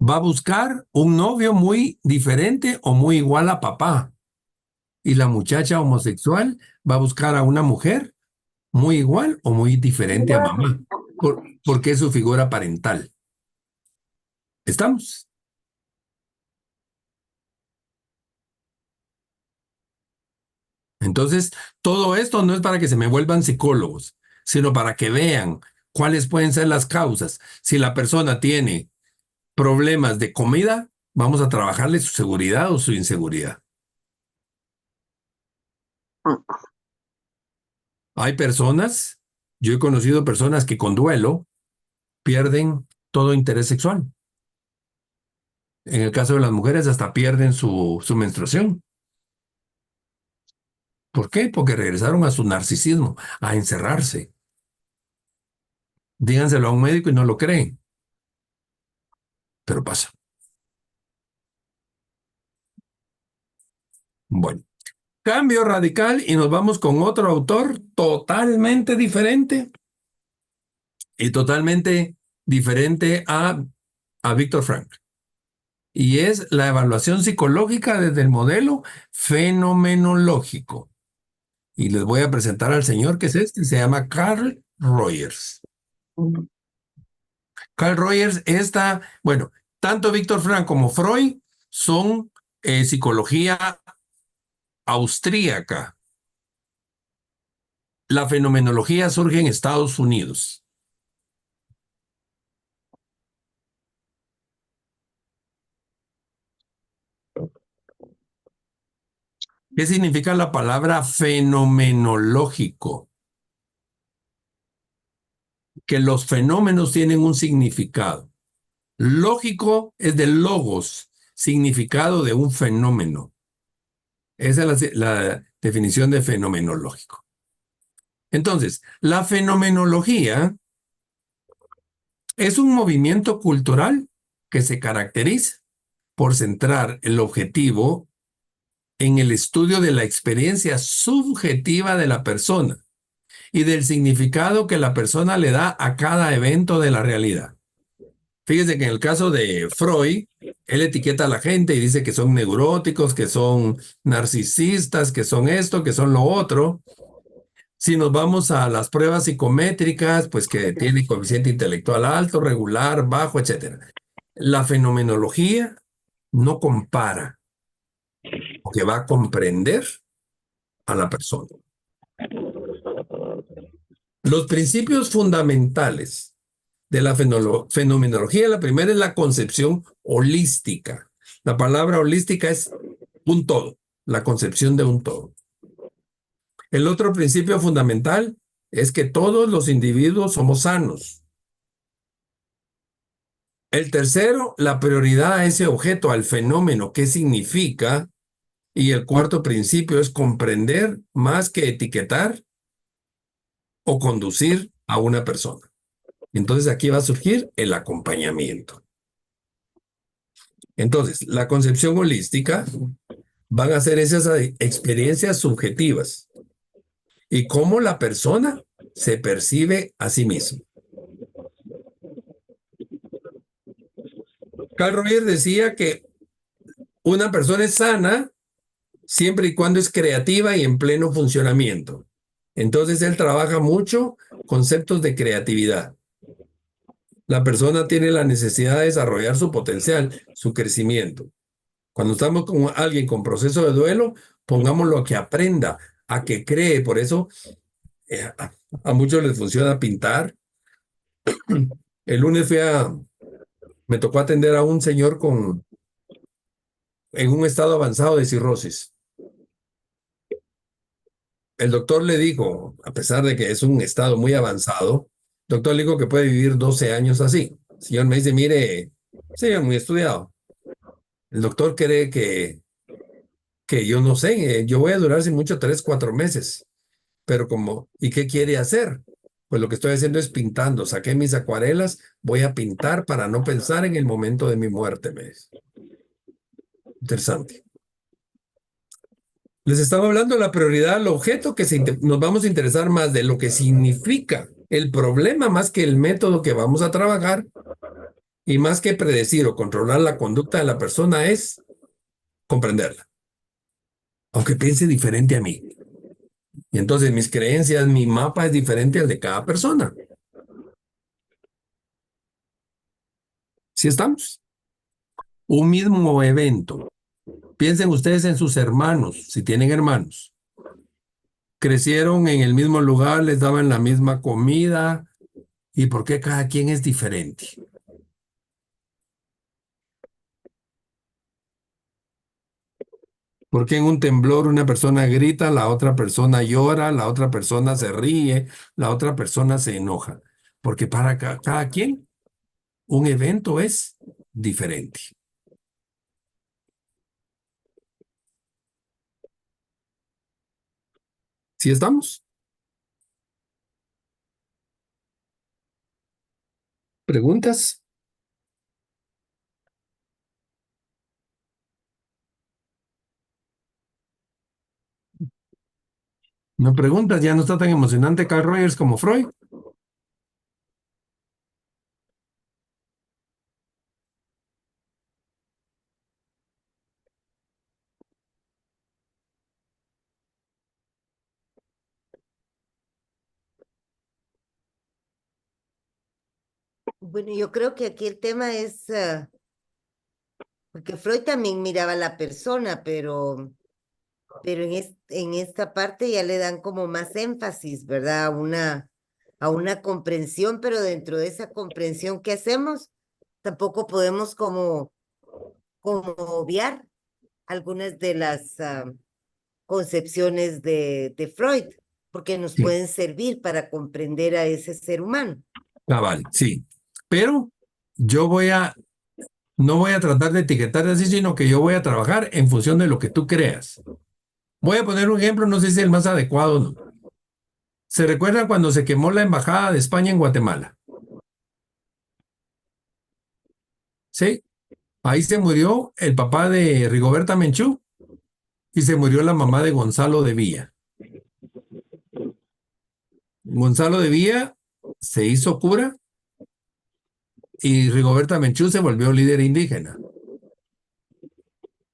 va a buscar un novio muy diferente o muy igual a papá. Y la muchacha homosexual va a buscar a una mujer muy igual o muy diferente a mamá, porque es su figura parental. ¿Estamos? Entonces, todo esto no es para que se me vuelvan psicólogos, sino para que vean cuáles pueden ser las causas. Si la persona tiene problemas de comida, vamos a trabajarle su seguridad o su inseguridad. Hay personas, yo he conocido personas que con duelo pierden todo interés sexual. En el caso de las mujeres hasta pierden su menstruación. ¿Por qué? Porque regresaron a su narcisismo, a encerrarse. Díganselo a un médico y no lo creen, pero pasa. Bueno, cambio radical y nos vamos con otro autor totalmente diferente y totalmente diferente a Víctor Frank. Y es la evaluación psicológica desde el modelo fenomenológico. Y les voy a presentar al señor que es este, se llama Carl Rogers. Carl Rogers bueno, tanto Víctor Frank como Freud son psicología austríaca. La fenomenología surge en Estados Unidos. ¿Qué significa la palabra fenomenológico? Que los fenómenos tienen un significado. Lógico es de logos, significado de un fenómeno. Esa es la definición de fenomenológico. Entonces, la fenomenología es un movimiento cultural que se caracteriza por centrar el objetivo en el estudio de la experiencia subjetiva de la persona y del significado que la persona le da a cada evento de la realidad. Fíjese que en el caso de Freud, él etiqueta a la gente y dice que son neuróticos, que son narcisistas, que son esto, que son lo otro. Si nos vamos a las pruebas psicométricas, pues que tiene coeficiente intelectual alto, regular, bajo, etc. La fenomenología no compara, porque va a comprender a la persona. Los principios fundamentales de la fenomenología, la primera es la concepción holística. La palabra holística es un todo, la concepción de un todo. El otro principio fundamental es que todos los individuos somos sanos. El tercero, la prioridad a ese objeto, al fenómeno, qué significa. Y el cuarto principio es comprender más que etiquetar o conducir a una persona. Entonces aquí va a surgir el acompañamiento. Entonces, la concepción holística van a ser esas experiencias subjetivas y cómo la persona se percibe a sí misma. Carl Rogers decía que una persona es sana siempre y cuando es creativa y en pleno funcionamiento. Entonces él trabaja mucho conceptos de creatividad. La persona tiene la necesidad de desarrollar su potencial, su crecimiento. Cuando estamos con alguien con proceso de duelo, pongámoslo a que aprenda, a que cree. Por eso a muchos les funciona pintar. El lunes me tocó atender a un señor en un estado avanzado de cirrosis. El doctor le dijo, a pesar de que es un estado muy avanzado, el doctor le dijo que puede vivir 12 años así. El señor me dice, mire, señor muy estudiado. El doctor cree que yo no sé, yo voy a durar sin mucho 3, 4 meses. Pero ¿y qué quiere hacer? Pues lo que estoy haciendo es pintando. Saqué mis acuarelas, voy a pintar para no pensar en el momento de mi muerte, me dice. Interesante. Les estaba hablando de la prioridad al objeto, que nos vamos a interesar más de lo que significa el problema más que el método que vamos a trabajar, y más que predecir o controlar la conducta de la persona es comprenderla, aunque piense diferente a mí. Y entonces mis creencias, mi mapa es diferente al de cada persona. ¿Sí estamos? Un mismo evento. Piensen ustedes en sus hermanos, si tienen hermanos. Crecieron en el mismo lugar, les daban la misma comida. ¿Y por qué cada quien es diferente? Porque en un temblor una persona grita, la otra persona llora, la otra persona se ríe, la otra persona se enoja? Porque para cada quien un evento es diferente. ¿Sí estamos? ¿Preguntas? No preguntas, ya no está tan emocionante Carl Rogers como Freud. Bueno, yo creo que aquí el tema es, porque Freud también miraba a la persona, pero en esta parte ya le dan como más énfasis, ¿verdad? A una comprensión, pero dentro de esa comprensión que hacemos, tampoco podemos como obviar algunas de las concepciones de Freud, porque nos Sí. pueden servir para comprender a ese ser humano. Vale, sí. Pero yo no voy a tratar de etiquetar así, sino que yo voy a trabajar en función de lo que tú creas. Voy a poner un ejemplo, no sé si es el más adecuado o no. ¿Se recuerda cuando se quemó la embajada de España en Guatemala? Sí. Ahí se murió el papá de Rigoberta Menchú y se murió la mamá de Gonzalo de Villa. Gonzalo de Villa se hizo cura y Rigoberta Menchú se volvió líder indígena.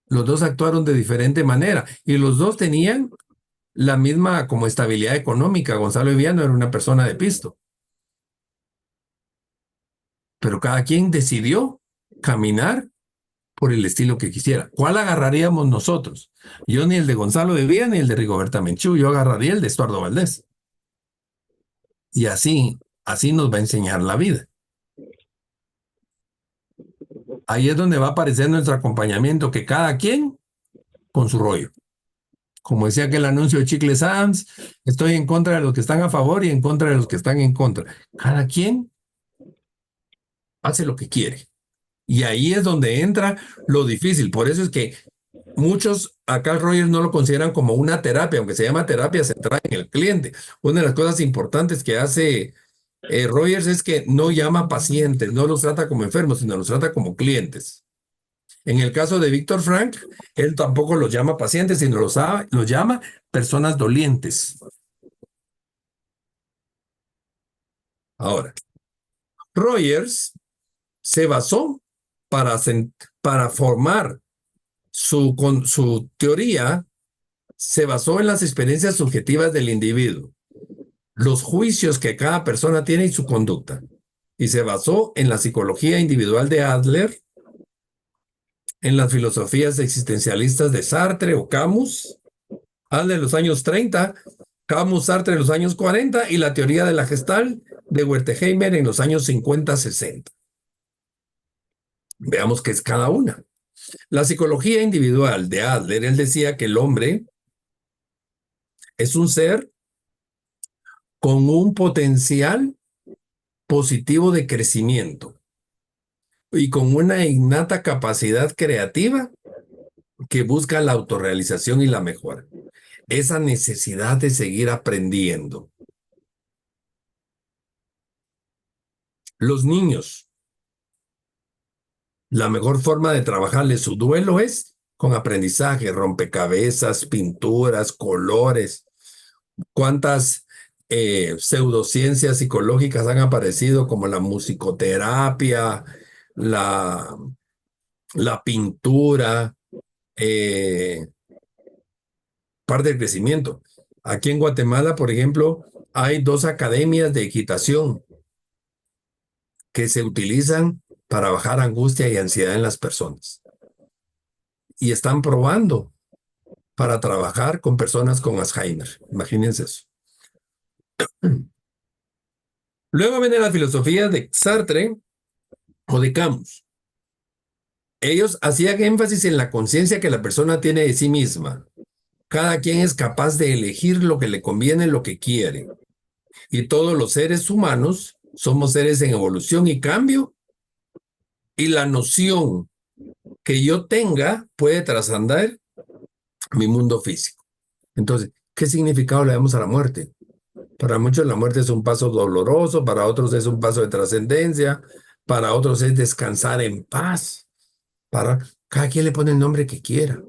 Los dos actuaron de diferente manera y los dos tenían la misma como estabilidad económica. Gonzalo de Villa no era una persona de pisto, pero cada quien decidió caminar por el estilo que quisiera. ¿Cuál agarraríamos nosotros? Yo ni el de Gonzalo de Villa ni el de Rigoberta Menchú, yo agarraría el de Estuardo Valdés. Y así nos va a enseñar la vida. Ahí es donde va a aparecer nuestro acompañamiento, que cada quien con su rollo. Como decía aquel anuncio de Chicle Sands, estoy en contra de los que están a favor y en contra de los que están en contra. Cada quien hace lo que quiere. Y ahí es donde entra lo difícil. Por eso es que muchos a Carl Rogers no lo consideran como una terapia, aunque se llama terapia centrada en el cliente. Una de las cosas importantes que hace Rogers es que no llama pacientes, no los trata como enfermos, sino los trata como clientes. En el caso de Víctor Frank, él tampoco los llama pacientes, sino los llama personas dolientes. Ahora, Rogers se basó para formar su teoría, se basó en las experiencias subjetivas del individuo, los juicios que cada persona tiene y su conducta. Y se basó en la psicología individual de Adler, en las filosofías existencialistas de Sartre o Camus, Adler en los años 30, Camus, Sartre en los años 40 y la teoría de la Gestalt de Wertheimer en los años 50-60. Veamos qué es cada una. La psicología individual de Adler, él decía que el hombre es un ser con un potencial positivo de crecimiento y con una innata capacidad creativa que busca la autorrealización y la mejora. Esa necesidad de seguir aprendiendo. Los niños, la mejor forma de trabajarles su duelo es con aprendizaje, rompecabezas, pinturas, colores. ¿Cuántas pseudociencias psicológicas han aparecido como la musicoterapia, la pintura, parte del crecimiento? Aquí en Guatemala, por ejemplo, hay 2 academias de equitación que se utilizan para bajar angustia y ansiedad en las personas. Y están probando para trabajar con personas con Alzheimer. Imagínense eso. Luego viene la filosofía de Sartre o de Camus. Ellos hacían énfasis en la conciencia que la persona tiene de sí misma. Cada quien es capaz de elegir lo que le conviene, lo que quiere. Y todos los seres humanos somos seres en evolución y cambio. Y la noción que yo tenga puede trascender mi mundo físico. Entonces, ¿qué significado le damos a la muerte? Para muchos la muerte es un paso doloroso, para otros es un paso de trascendencia, para otros es descansar en paz. Para cada quien le pone el nombre que quiera.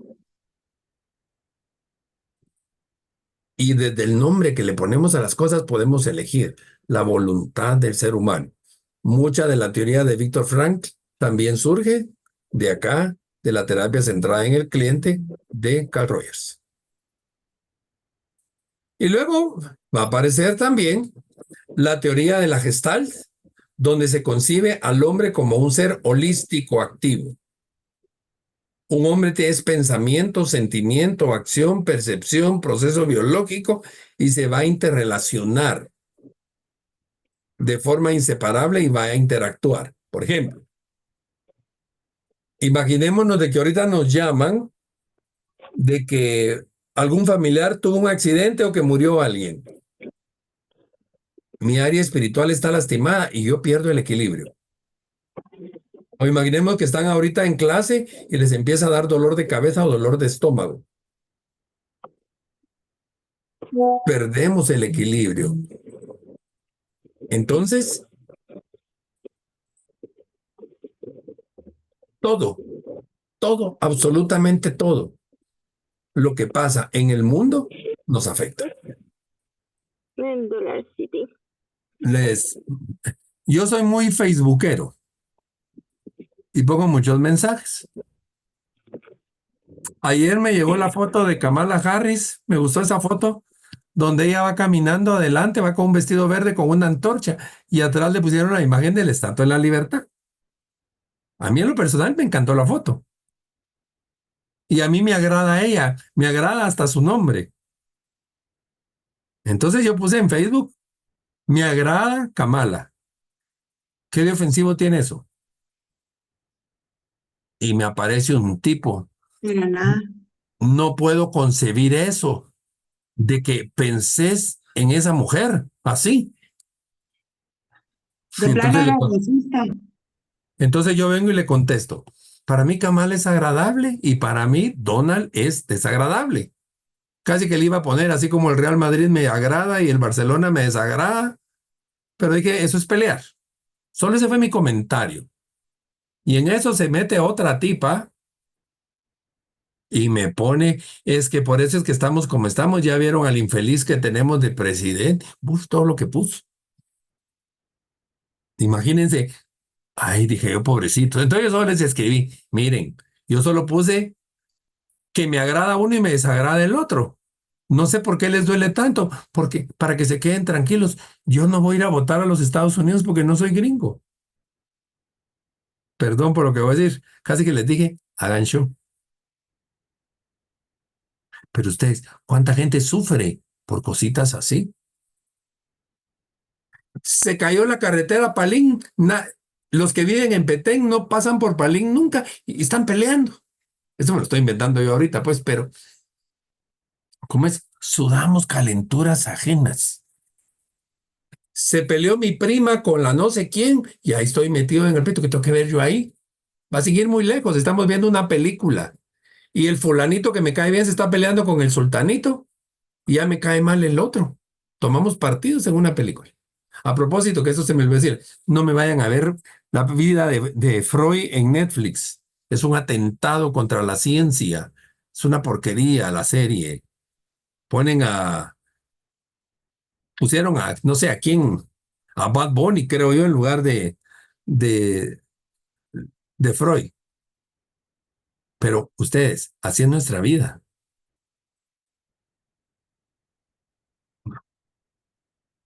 Y desde el nombre que le ponemos a las cosas podemos elegir la voluntad del ser humano. Mucha de la teoría de Viktor Frankl también surge de acá, de la terapia centrada en el cliente de Carl Rogers. Y luego va a aparecer también la teoría de la Gestalt, donde se concibe al hombre como un ser holístico activo. Un hombre es pensamiento, sentimiento, acción, percepción, proceso biológico y se va a interrelacionar de forma inseparable y va a interactuar. Por ejemplo, imaginémonos de que ahorita nos llaman de que algún familiar tuvo un accidente o que murió alguien. Mi área espiritual está lastimada y yo pierdo el equilibrio. O imaginemos que están ahorita en clase y les empieza a dar dolor de cabeza o dolor de estómago. Perdemos el equilibrio. Entonces, todo, absolutamente todo lo que pasa en el mundo nos afecta. En Dollar City. Yo soy muy facebookero y pongo muchos mensajes. Ayer me llegó la foto de Kamala Harris, me gustó esa foto, donde ella va caminando adelante, va con un vestido verde con una antorcha y atrás le pusieron la imagen de la Estatua de la Libertad. A mí en lo personal me encantó la foto. Y a mí me agrada ella, me agrada hasta su nombre. Entonces yo puse en Facebook, me agrada Kamala. ¿Qué de ofensivo tiene eso? Y me aparece un tipo. Mira, nada. No puedo concebir eso, de que pensés en esa mujer, así. De plano era racista. Entonces yo vengo y le contesto, para mí Kamala es agradable y para mí Donald es desagradable. Casi que le iba a poner así como el Real Madrid me agrada y el Barcelona me desagrada, pero dije, eso es pelear. Solo ese fue mi comentario. Y en eso se mete otra tipa y me pone, es que por eso es que estamos como estamos, ya vieron al infeliz que tenemos de presidente. Uf, todo lo que puso. Imagínense. Ay, dije yo, pobrecito. Entonces yo solo les escribí, miren, yo solo puse que me agrada uno y me desagrada el otro. No sé por qué les duele tanto, porque para que se queden tranquilos, yo no voy a ir a votar a los Estados Unidos porque no soy gringo. Perdón por lo que voy a decir, casi que les dije, hagan show. Pero ustedes, ¿cuánta gente sufre por cositas así? Se cayó la carretera Palín, los que viven en Petén no pasan por Palín nunca y están peleando. Eso me lo estoy inventando yo ahorita, pues, pero ¿cómo es? Sudamos calenturas ajenas. Se peleó mi prima con la no sé quién y ahí estoy metido en el peto. ¿Qué tengo que ver yo ahí? Va a seguir muy lejos. Estamos viendo una película y el fulanito que me cae bien se está peleando con el sultanito y ya me cae mal el otro. Tomamos partidos en una película. A propósito, que eso se me olvidó decir, no me vayan a ver la vida de Freud en Netflix. Es un atentado contra la ciencia. Es una porquería la serie. Pusieron a, no sé a quién, a Bad Bunny, creo yo, en lugar de, de Freud. Pero ustedes, así es nuestra vida.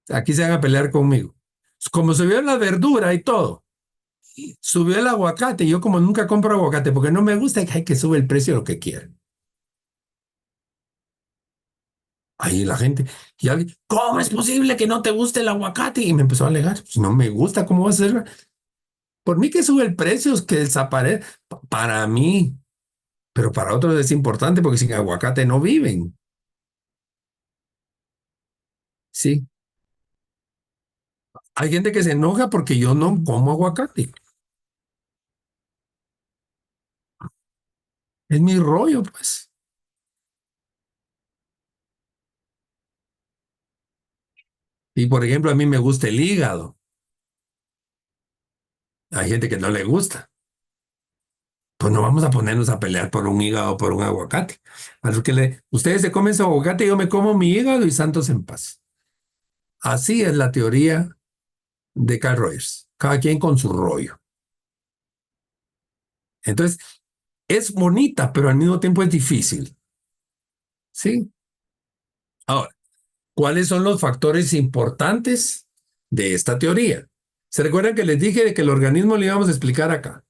Aquí se van a pelear conmigo. Como subió la verdura y todo, subió el aguacate. Yo como nunca compro aguacate porque no me gusta, hay que sube el precio lo que quiera. Ahí la gente, y alguien, ¿cómo es posible que no te guste el aguacate? Y me empezó a alegar, pues no me gusta, ¿cómo va a ser? Por mí que sube el precio, es que desaparece. Para mí, pero para otros es importante porque sin aguacate no viven. Sí. Hay gente que se enoja porque yo no como aguacate. Es mi rollo, pues. Y por ejemplo, a mí me gusta el hígado. Hay gente que no le gusta. Pues no vamos a ponernos a pelear por un hígado o por un aguacate. Así que ustedes se comen su aguacate, yo me como mi hígado y santos en paz. Así es la teoría de Carl Rogers. Cada quien con su rollo. Entonces, es bonita, pero al mismo tiempo es difícil. ¿Sí? Ahora, ¿cuáles son los factores importantes de esta teoría? ¿Se recuerdan que les dije de que el organismo le íbamos a explicar acá?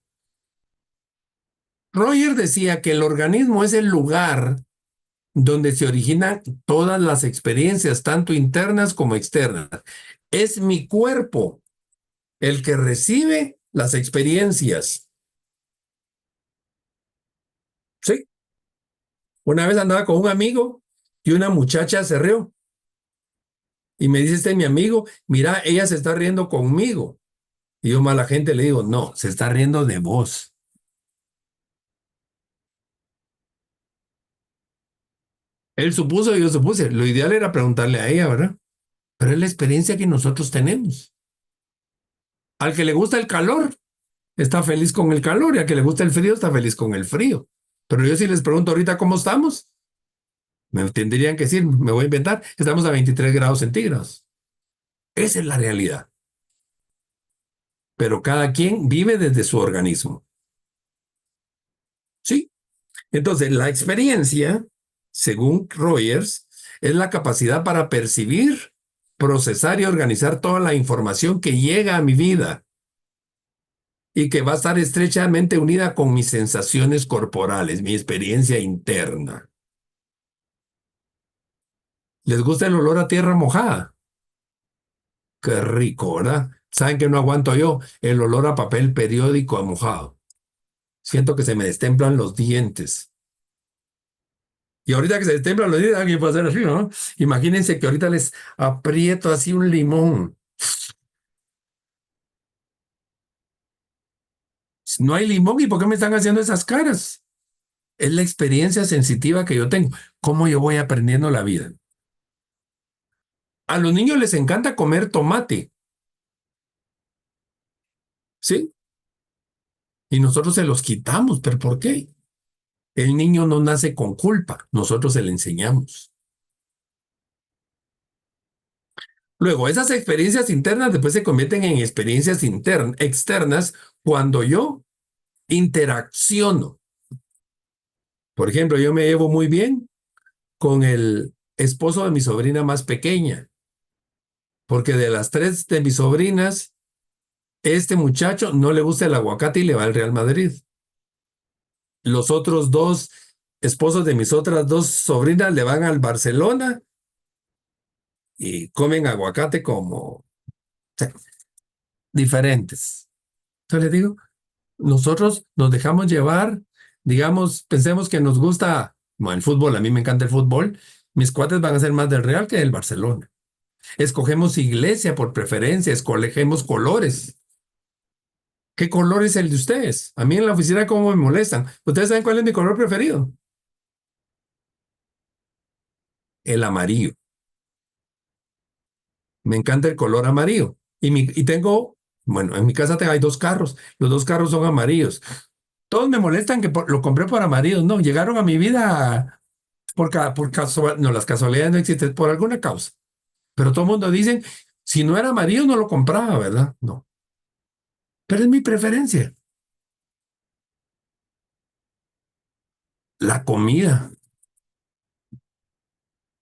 Roger decía que el organismo es el lugar donde se originan todas las experiencias, tanto internas como externas. Es mi cuerpo el que recibe las experiencias. Sí. Una vez andaba con un amigo y una muchacha se rió. Y me dice este mi amigo, mira, ella se está riendo conmigo. Y yo mala gente le digo, no, se está riendo de vos. Él supuso y yo supuse. Lo ideal era preguntarle a ella, ¿verdad? Pero es la experiencia que nosotros tenemos. Al que le gusta el calor, está feliz con el calor, y al que le gusta el frío, está feliz con el frío. Pero yo si les pregunto ahorita cómo estamos, me tendrían que decir, me voy a inventar, estamos a 23 grados centígrados. Esa es la realidad. Pero cada quien vive desde su organismo. ¿Sí? Entonces, la experiencia, según Rogers, es la capacidad para percibir, procesar y organizar toda la información que llega a mi vida y que va a estar estrechamente unida con mis sensaciones corporales, mi experiencia interna. ¿Les gusta el olor a tierra mojada? Qué rico, ¿verdad? ¿Saben que no aguanto yo? El olor a papel periódico mojado. Siento que se me destemplan los dientes. Y ahorita que se destemplan los dientes, alguien puede hacer así, ¿no? Imagínense que ahorita les aprieto así un limón. No hay limón, ¿y por qué me están haciendo esas caras? Es la experiencia sensitiva que yo tengo. ¿Cómo yo voy aprendiendo la vida? A los niños les encanta comer tomate. ¿Sí? Y nosotros se los quitamos, ¿pero por qué? El niño no nace con culpa, nosotros se le enseñamos. Luego, esas experiencias internas después se convierten en experiencias externas cuando yo interacciono. Por ejemplo, yo me llevo muy bien con el esposo de mi sobrina más pequeña, porque de las 3 de mis sobrinas, este muchacho no le gusta el aguacate y le va al Real Madrid. Los otros 2 esposos de mis otras 2 sobrinas le van al Barcelona y comen aguacate como, o sea, diferentes. Entonces les digo, nosotros nos dejamos llevar, digamos, pensemos que nos gusta, bueno, el fútbol, a mí me encanta el fútbol, mis cuates van a ser más del Real que del Barcelona. Escogemos iglesia por preferencia, escogemos colores. ¿Qué color es el de ustedes? A mí en la oficina cómo me molestan. ¿Ustedes saben cuál es mi color preferido? El amarillo. Me encanta el color amarillo. Y tengo, bueno, en mi casa hay 2 carros. Los 2 carros son amarillos. Todos me molestan que lo compré por amarillos. No, llegaron a mi vida por casualidad. No, las casualidades no existen por alguna causa. Pero todo el mundo dice, si no era amarillo no lo compraba, ¿verdad? No. Pero es mi preferencia. La comida.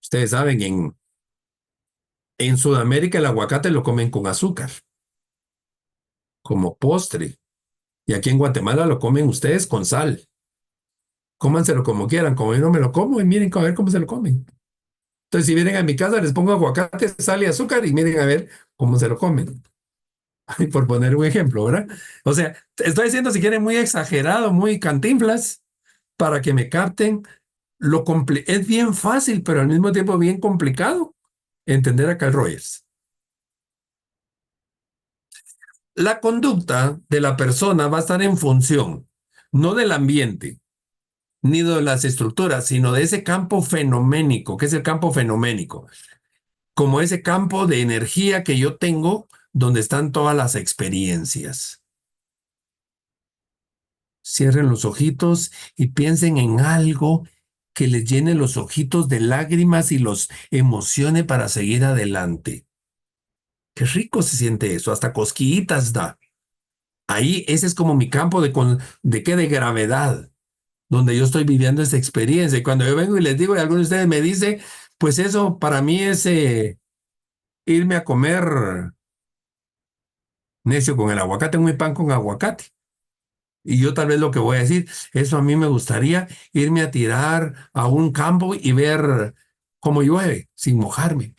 Ustedes saben, en Sudamérica el aguacate lo comen con azúcar, como postre. Y aquí en Guatemala lo comen ustedes con sal. Cómanselo como quieran, como yo no me lo como, y miren a ver cómo se lo comen. Entonces, si vienen a mi casa, les pongo aguacate, sal y azúcar, y miren a ver cómo se lo comen. por poner un ejemplo, ¿verdad? O sea, estoy diciendo si quieren muy exagerado, muy cantinflas, para que me capten. Es bien fácil, pero al mismo tiempo bien complicado entender a Carl Rogers. La conducta de la persona va a estar en función, no del ambiente, ni de las estructuras, sino de ese campo fenoménico. ¿Qué es el campo fenoménico? Como ese campo de energía que yo tengo donde están todas las experiencias. Cierren los ojitos y piensen en algo que les llene los ojitos de lágrimas y los emocione para seguir adelante. Qué rico se siente eso, hasta cosquillitas da. Ahí ese es como mi campo de gravedad, donde yo estoy viviendo esa experiencia. Y cuando yo vengo y les digo, y algunos de ustedes me dicen, pues eso para mí es irme a comer necio con el aguacate, un pan con aguacate. Y yo tal vez lo que voy a decir, eso a mí me gustaría irme a tirar a un campo y ver cómo llueve, sin mojarme,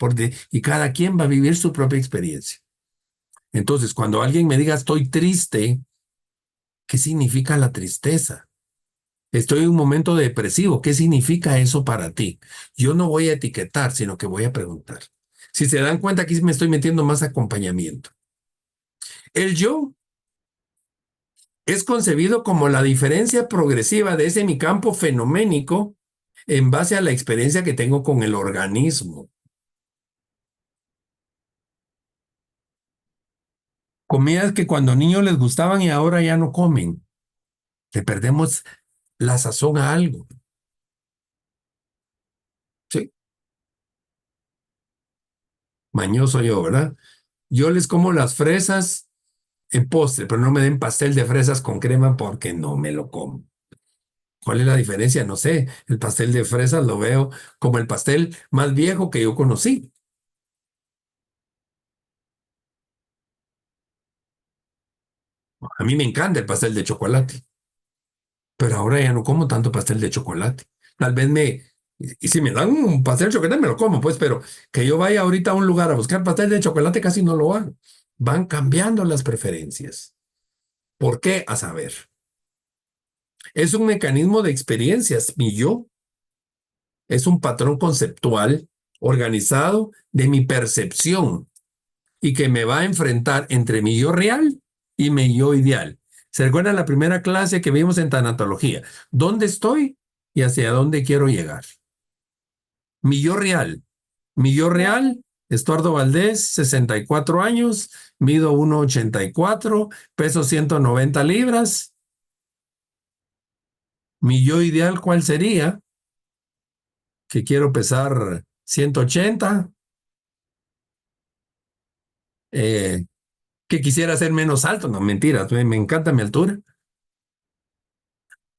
y cada quien va a vivir su propia experiencia. Entonces, cuando alguien me diga estoy triste, ¿qué significa la tristeza? Estoy en un momento depresivo, ¿qué significa eso para ti? Yo no voy a etiquetar, sino que voy a preguntar. Si se dan cuenta, aquí me estoy metiendo más acompañamiento. El yo es concebido como la diferencia progresiva de ese mi campo fenoménico en base a la experiencia que tengo con el organismo. Comidas que cuando niños les gustaban y ahora ya no comen. Le perdemos la sazón a algo. Sí, mañoso yo, ¿verdad? Yo les como las fresas en postre, pero no me den pastel de fresas con crema porque no me lo como. ¿Cuál es la diferencia? No sé. El pastel de fresas lo veo como el pastel más viejo que yo conocí. A mí me encanta el pastel de chocolate, pero ahora ya no como tanto pastel de chocolate. Tal vez y si me dan un pastel de chocolate me lo como, pues, pero que yo vaya ahorita a un lugar a buscar pastel de chocolate casi no lo hago. Van cambiando las preferencias. ¿Por qué? A saber. Es un mecanismo de experiencias. Mi yo es un patrón conceptual organizado de mi percepción y que me va a enfrentar entre mi yo real y mi yo ideal. ¿Se recuerdan la primera clase que vimos en tanatología? ¿Dónde estoy y hacia dónde quiero llegar? Mi yo real. Mi yo real, Estuardo Valdés, 64 años, mido 1,84, peso 190 libras. Mi yo ideal, ¿cuál sería? Que quiero pesar 180, que quisiera ser menos alto. No, mentira, me encanta mi altura.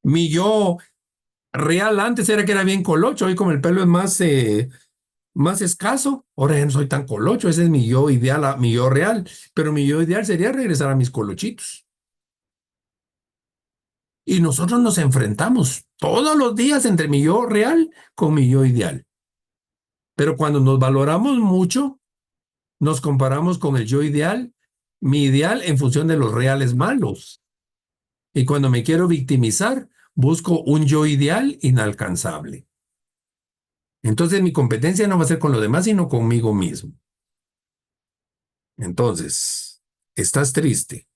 Mi yo real antes era que era bien colocho, hoy como el pelo es más escaso, ahora ya no soy tan colocho, ese es mi yo ideal, mi yo real, pero mi yo ideal sería regresar a mis colochitos. Y nosotros nos enfrentamos todos los días entre mi yo real con mi yo ideal. Pero cuando nos valoramos mucho, nos comparamos con el yo ideal, mi ideal en función de los reales malos. Y cuando me quiero victimizar, busco un yo ideal inalcanzable. Entonces mi competencia no va a ser con los demás, sino conmigo mismo. Entonces, ¿estás triste?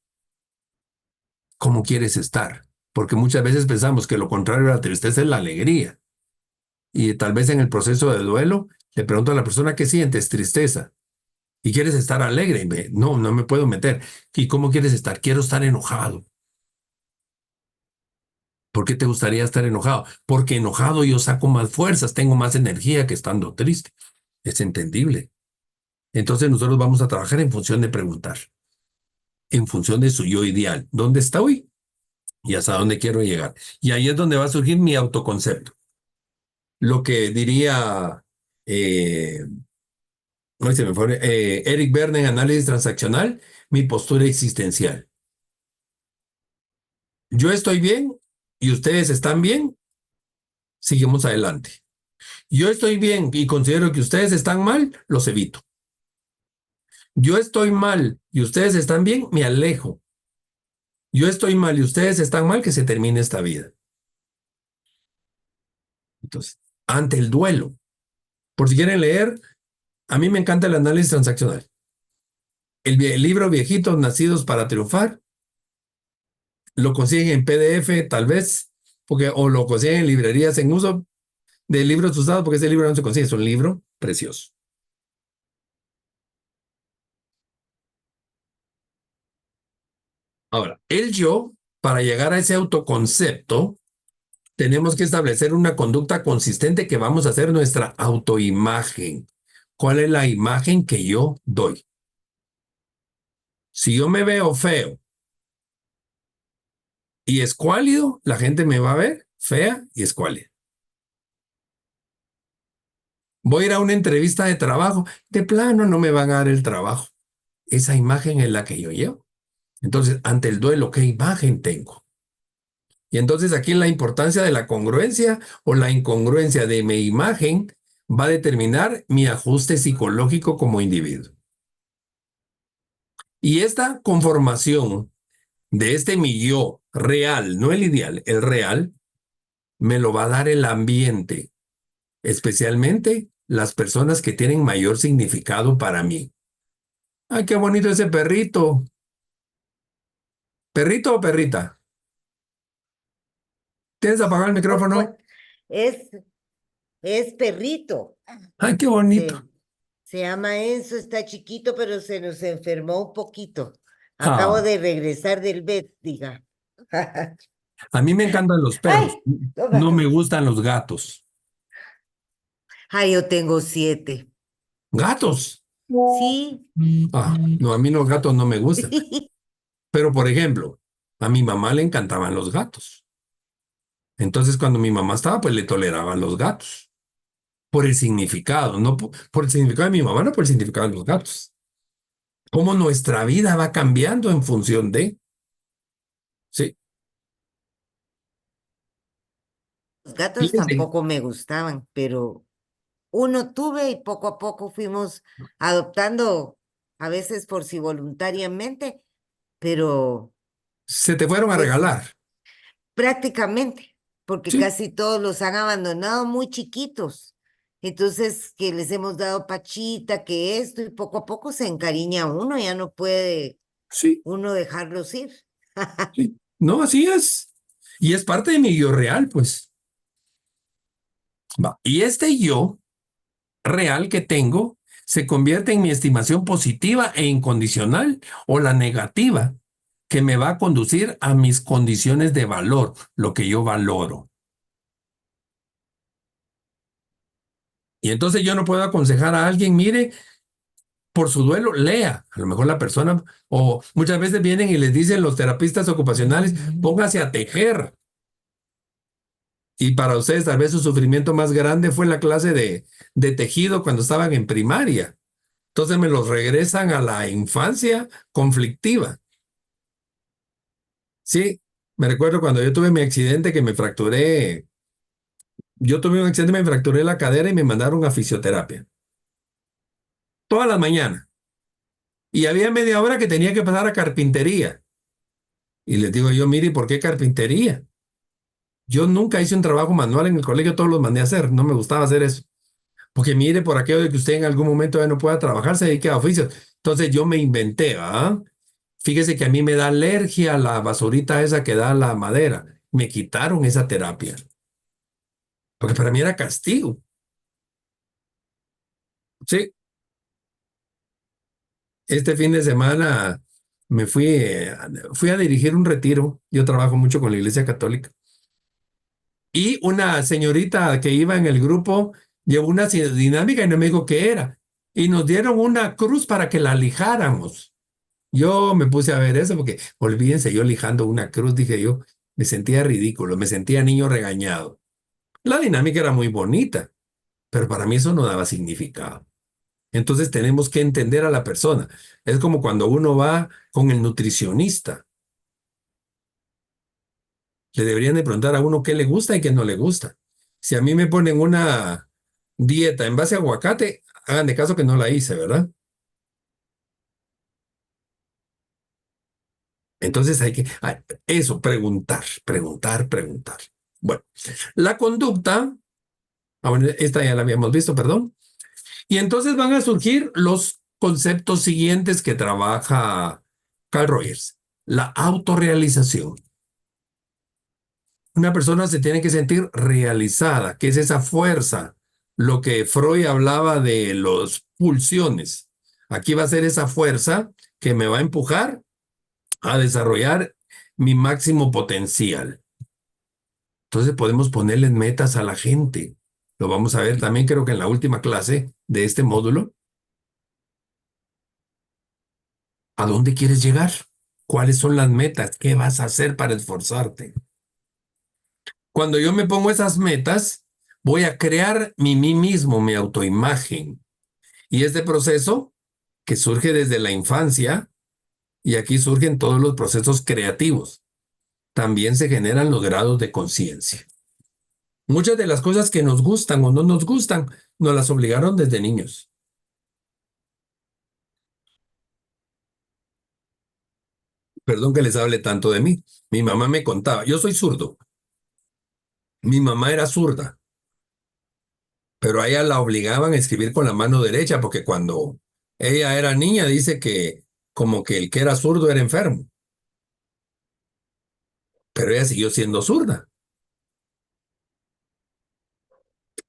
¿Cómo quieres estar? Porque muchas veces pensamos que lo contrario de la tristeza es la alegría. Y tal vez en el proceso de duelo, le pregunto a la persona qué sientes, tristeza. ¿Y quieres estar alegre? No, no me puedo meter. ¿Y cómo quieres estar? Quiero estar enojado. ¿Por qué te gustaría estar enojado? Porque enojado yo saco más fuerzas, tengo más energía que estando triste. Es entendible. Entonces nosotros vamos a trabajar en función de preguntar, en función de su yo ideal. ¿Dónde estoy? Y hasta dónde quiero llegar. Y ahí es donde va a surgir mi autoconcepto. Lo que diría Eric Berne en Análisis Transaccional, mi postura existencial. Yo estoy bien y ustedes están bien, seguimos adelante. Yo estoy bien y considero que ustedes están mal, los evito. Yo estoy mal y ustedes están bien, me alejo. Yo estoy mal y ustedes están mal, que se termine esta vida. Entonces, ante el duelo, por si quieren leer, a mí me encanta el análisis transaccional. El libro viejito, Nacidos para Triunfar, lo consiguen en PDF, tal vez, o lo consiguen en librerías en uso de libros usados, porque ese libro no se consigue, es un libro precioso. Ahora, el yo, para llegar a ese autoconcepto, tenemos que establecer una conducta consistente que vamos a hacer nuestra autoimagen. ¿Cuál es la imagen que yo doy? Si yo me veo feo y escuálido, la gente me va a ver fea y escuálida. Voy a ir a una entrevista de trabajo, de plano no me van a dar el trabajo. Esa imagen es la que yo llevo. Entonces, ante el duelo, ¿qué imagen tengo? Y entonces aquí la importancia de la congruencia o la incongruencia de mi imagen va a determinar mi ajuste psicológico como individuo. Y esta conformación de este mi yo real, no el ideal, el real, me lo va a dar el ambiente, especialmente las personas que tienen mayor significado para mí. ¡Ay, qué bonito ese perrito! ¿Perrito o perrita? ¿Tienes apagado el micrófono? Es, es perrito. ¡Ay, qué bonito! Se llama Enzo, está chiquito, pero se nos enfermó un poquito. Ah. Acabo de regresar del vet, diga. A mí me encantan los perros. Ay, toma. No me gustan los gatos. Ay, yo tengo 7. ¿Gatos? Sí. Ah, no, a mí los gatos no me gustan. Pero, por ejemplo, a mi mamá le encantaban los gatos. Entonces, cuando mi mamá estaba, pues le toleraban los gatos. Por el significado, no por el significado de mi mamá, no por el significado de los gatos. Cómo nuestra vida va cambiando en función de... Sí. Los gatos Fíjense, tampoco me gustaban, pero uno tuve y poco a poco fuimos adoptando, a veces por si voluntariamente, pero se te fueron a pues regalar. prácticamente, porque Sí. casi todos los han abandonado muy chiquitos. Entonces, que les hemos dado pachita, que esto, y poco a poco se encariña uno, ya no puede Sí, uno dejarlos ir. sí. No, así es. Y es parte de mi yo real, pues. Va. Y este yo real que tengo se convierte en mi estimación positiva e incondicional o la negativa que me va a conducir a mis condiciones de valor, lo que yo valoro. Y entonces yo no puedo aconsejar a alguien, mire, por su duelo, lea. A lo mejor la persona, o muchas veces vienen y les dicen los terapistas ocupacionales, póngase a tejer. Y para ustedes tal vez su sufrimiento más grande fue la clase de tejido cuando estaban en primaria. Entonces me los regresan a la infancia conflictiva. Sí, me recuerdo cuando yo tuve mi accidente que me fracturé. Yo tuve un accidente, me fracturé la cadera y me mandaron a fisioterapia. Todas las mañanas. Y había media hora que tenía que pasar a carpintería. Y les digo yo, mire, ¿por qué carpintería? Yo nunca hice un trabajo manual en el colegio, todos los mandé a hacer. No me gustaba hacer eso. Porque mire, por aquello de que usted en algún momento ya no pueda trabajar, se dedique a oficios. Entonces yo me inventé, ¿ah? Fíjese que a mí me da alergia a la basurita esa que da la madera. Me quitaron esa terapia. Porque para mí era castigo. Sí. Este fin de semana me fui a dirigir un retiro. Yo trabajo mucho con la Iglesia Católica. Y una señorita que iba en el grupo llevó una dinámica y no me dijo qué era. Y nos dieron una cruz para que la lijáramos. Yo me puse a ver eso porque, olvídense, yo lijando una cruz, dije yo, me sentía ridículo, me sentía niño regañado. La dinámica era muy bonita, pero para mí eso no daba significado. Entonces tenemos que entender a la persona. Es como cuando uno va con el nutricionista. Le deberían de preguntar a uno qué le gusta y qué no le gusta. Si a mí me ponen una dieta en base a aguacate, hagan de caso que no la hice, ¿verdad? Entonces hay que, eso, preguntar, preguntar, preguntar. Bueno, la conducta, bueno, esta ya la habíamos visto, perdón. Y entonces van a surgir los conceptos siguientes que trabaja Carl Rogers. La autorrealización. Una persona se tiene que sentir realizada, que es esa fuerza, lo que Freud hablaba de los pulsiones. Aquí va a ser esa fuerza que me va a empujar a desarrollar mi máximo potencial. Entonces podemos ponerle metas a la gente. Lo vamos a ver también, creo que en la última clase de este módulo. ¿A dónde quieres llegar? ¿Cuáles son las metas? ¿Qué vas a hacer para esforzarte? Cuando yo me pongo esas metas, voy a crear mí mismo, mi autoimagen. Y este proceso que surge desde la infancia, y aquí surgen todos los procesos creativos, también se generan los grados de conciencia. Muchas de las cosas que nos gustan o no nos gustan, nos las obligaron desde niños. Perdón que les hable tanto de mí. Mi mamá me contaba, yo soy zurdo. Mi mamá era zurda, pero a ella la obligaban a escribir con la mano derecha porque cuando ella era niña dice que como que el que era zurdo era enfermo. Pero ella siguió siendo zurda.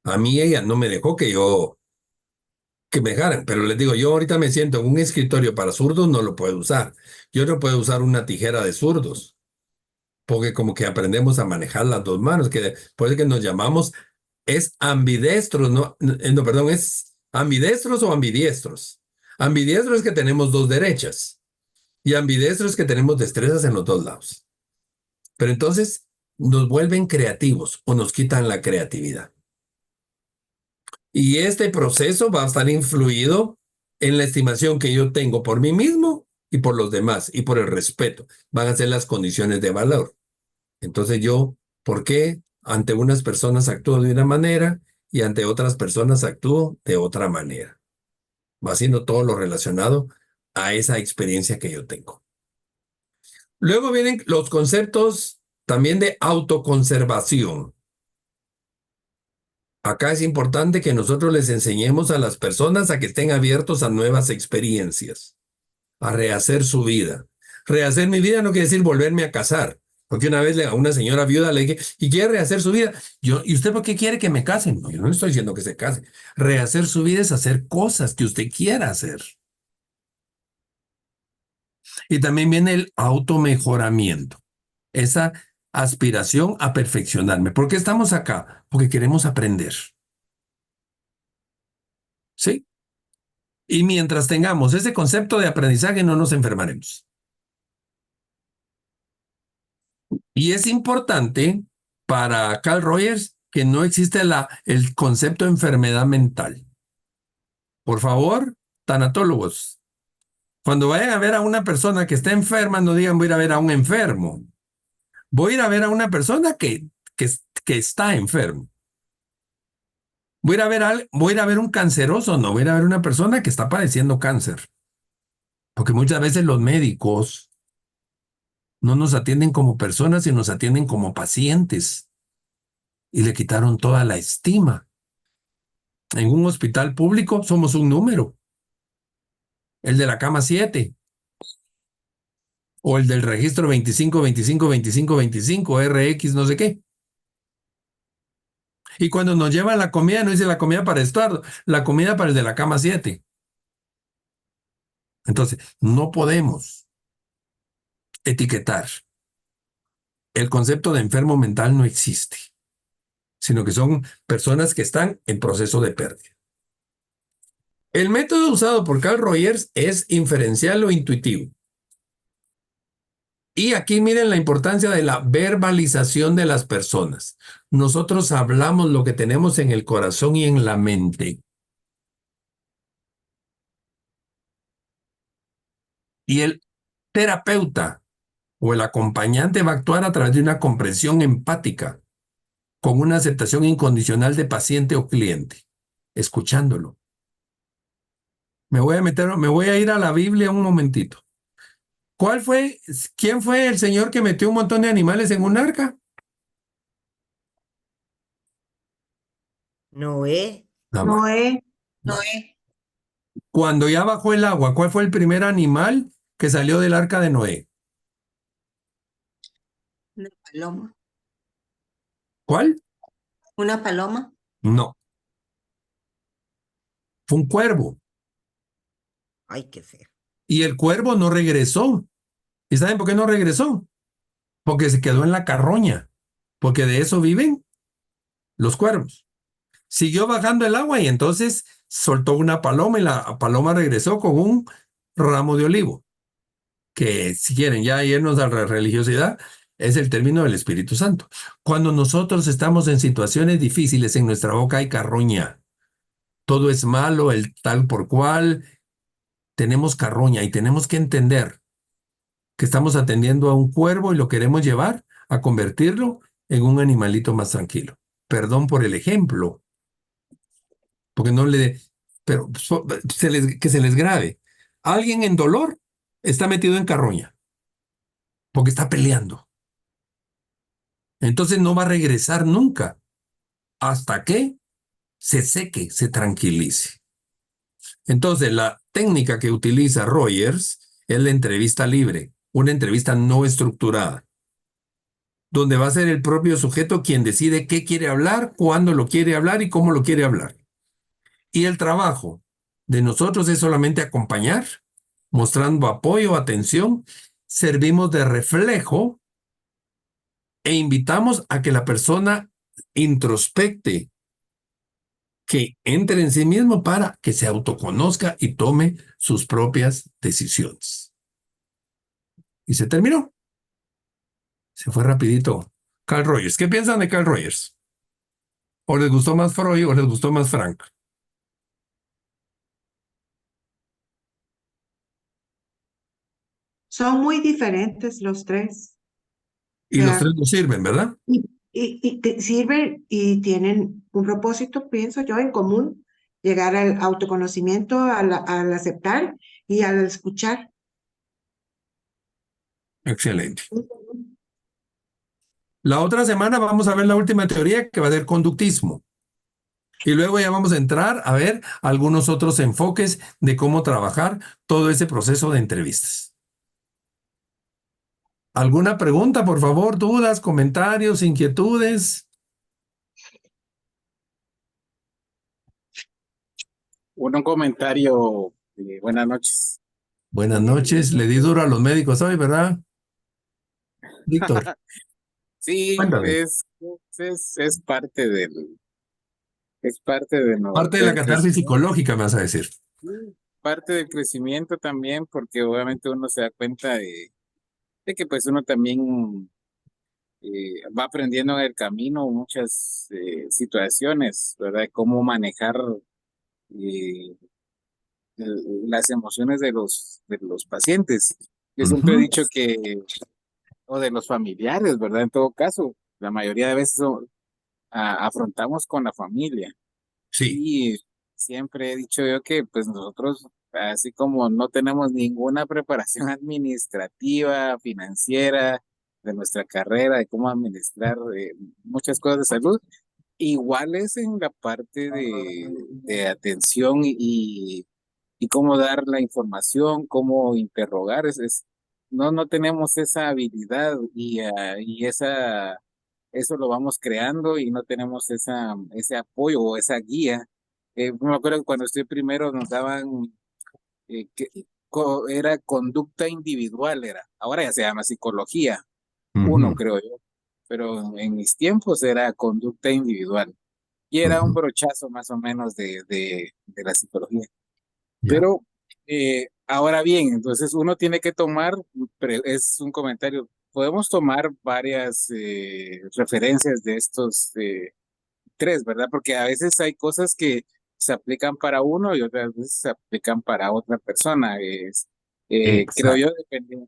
A mí ella no me dejó que me dejaran, pero les digo, yo ahorita me siento en un escritorio para zurdos, no lo puedo usar. Yo no puedo usar una tijera de zurdos, porque como que aprendemos a manejar las dos manos, que puede que nos llamamos, es ambidestros, no, perdón, es ambidestros o ambidiestros. Ambidiestros es que tenemos dos derechas y ambidestros es que tenemos destrezas en los dos lados. Pero entonces nos vuelven creativos o nos quitan la creatividad. Y este proceso va a estar influido en la estimación que yo tengo por mí mismo y por los demás y por el respeto. Van a ser las condiciones de valor. Entonces yo, ¿por qué ante unas personas actúo de una manera y ante otras personas actúo de otra manera? Va siendo todo lo relacionado a esa experiencia que yo tengo. Luego vienen los conceptos también de autoconservación. Acá es importante que nosotros les enseñemos a las personas a que estén abiertos a nuevas experiencias, a rehacer su vida. Rehacer mi vida no quiere decir volverme a casar, porque una vez a una señora viuda le dije, ¿y quiere rehacer su vida? ¿Y usted por qué quiere que me casen? No, yo no le estoy diciendo que se case. Rehacer su vida es hacer cosas que usted quiera hacer. Y también viene el automejoramiento, esa aspiración a perfeccionarme. ¿Por qué estamos acá? Porque queremos aprender. ¿Sí? Y mientras tengamos ese concepto de aprendizaje, no nos enfermaremos. Y es importante para Carl Rogers que no existe el concepto de enfermedad mental. Por favor, tanatólogos, cuando vayan a ver a una persona que está enferma, no digan voy a ir a ver a un enfermo. Voy a ir a ver a una persona que está enfermo. Voy a ir a ver un canceroso, no voy a ir a ver una persona que está padeciendo cáncer. Porque muchas veces los médicos no nos atienden como personas y nos atienden como pacientes. Y le quitaron toda la estima. En un hospital público somos un número. El de la cama 7. O el del registro 25, 25, 25, 25, RX, no sé qué. Y cuando nos llevan la comida, no dice la comida para Estuardo, la comida para el de la cama 7. Entonces, no podemos etiquetar. El concepto de enfermo mental no existe, sino que son personas que están en proceso de pérdida. El método usado por Carl Rogers es inferencial o intuitivo. Y aquí miren la importancia de la verbalización de las personas. Nosotros hablamos lo que tenemos en el corazón y en la mente. Y el terapeuta o el acompañante va a actuar a través de una comprensión empática, con una aceptación incondicional de paciente o cliente, escuchándolo. Me voy a ir a la Biblia un momentito. ¿Quién fue el señor que metió un montón de animales en un arca? Noé, Ah, va. Noé, Cuando ya bajó el agua, ¿cuál fue el primer animal que salió del arca de Noé? Una paloma. ¿Cuál? Una paloma. No, fue un cuervo. ay, qué feo. Y el cuervo no regresó. ¿Y saben por qué no regresó? Porque se quedó en la carroña. Porque de eso viven los cuervos. Siguió bajando el agua y entonces soltó una paloma y la paloma regresó con un ramo de olivo. Que si quieren ya irnos a la religiosidad, es el término del Espíritu Santo. Cuando nosotros estamos en situaciones difíciles, en nuestra boca hay carroña. Todo es malo, el tal por cual. Tenemos carroña y tenemos que entender que estamos atendiendo a un cuervo y lo queremos llevar a convertirlo en un animalito más tranquilo. Perdón por el ejemplo, porque no le... Pero que se les grabe. Alguien en dolor está metido en carroña porque está peleando. Entonces no va a regresar nunca hasta que se seque, se tranquilice. Entonces la técnica que utiliza Rogers es la entrevista libre, una entrevista no estructurada, donde va a ser el propio sujeto quien decide qué quiere hablar, cuándo lo quiere hablar y cómo lo quiere hablar. Y el trabajo de nosotros es solamente acompañar, mostrando apoyo, atención, servimos de reflejo e invitamos a que la persona introspecte, que entre en sí mismo para que se autoconozca y tome sus propias decisiones. Y se terminó. Se fue rapidito. Carl Rogers. ¿Qué piensan de Carl Rogers? ¿O les gustó más Freud o les gustó más Frank? son muy diferentes los tres. O Y los sea, tres nos sirven, ¿verdad? y te sirven y tienen un propósito, pienso yo, en común, llegar al autoconocimiento, al aceptar y al escuchar. Excelente. La otra semana vamos a ver la última teoría que va a ser conductismo. Y luego ya vamos a entrar a ver algunos otros enfoques de cómo trabajar todo ese proceso de entrevistas. ¿Alguna pregunta, por favor? ¿Dudas, comentarios, inquietudes? Un comentario. Buenas noches. Buenas noches. Le di duro a los médicos hoy, ¿verdad? Víctor, Sí, cuéntame. es parte es parte Parte de la del catarsis crecimiento, psicológica, me vas a decir. sí, parte del crecimiento también, porque obviamente uno se da cuenta de que pues uno también va aprendiendo en el camino muchas situaciones, ¿verdad? Cómo manejar eh, las emociones de de los pacientes. Yo siempre he Ujú. dicho o de los familiares, ¿verdad? En todo caso, la mayoría de veces afrontamos con la familia. Sí. Y siempre he dicho yo que pues nosotros, así como no tenemos ninguna preparación administrativa, financiera, de nuestra carrera, de cómo administrar muchas cosas de salud, igual es en la parte de atención y cómo dar la información, cómo interrogar, no tenemos esa habilidad y eso lo vamos creando y no tenemos ese apoyo o esa guía. Me acuerdo que cuando estoy primero nos daban, era conducta individual, ahora ya se llama psicología, uno Ujú, creo yo, pero en mis tiempos era conducta individual y era un ujú. brochazo más o menos de la psicología. Ya. Pero ahora bien, entonces uno tiene que tomar, es un comentario, podemos tomar varias referencias de estos tres, ¿verdad? Porque a veces hay cosas que se aplican para uno y otras veces se aplican para otra persona. Creo yo, Exacto.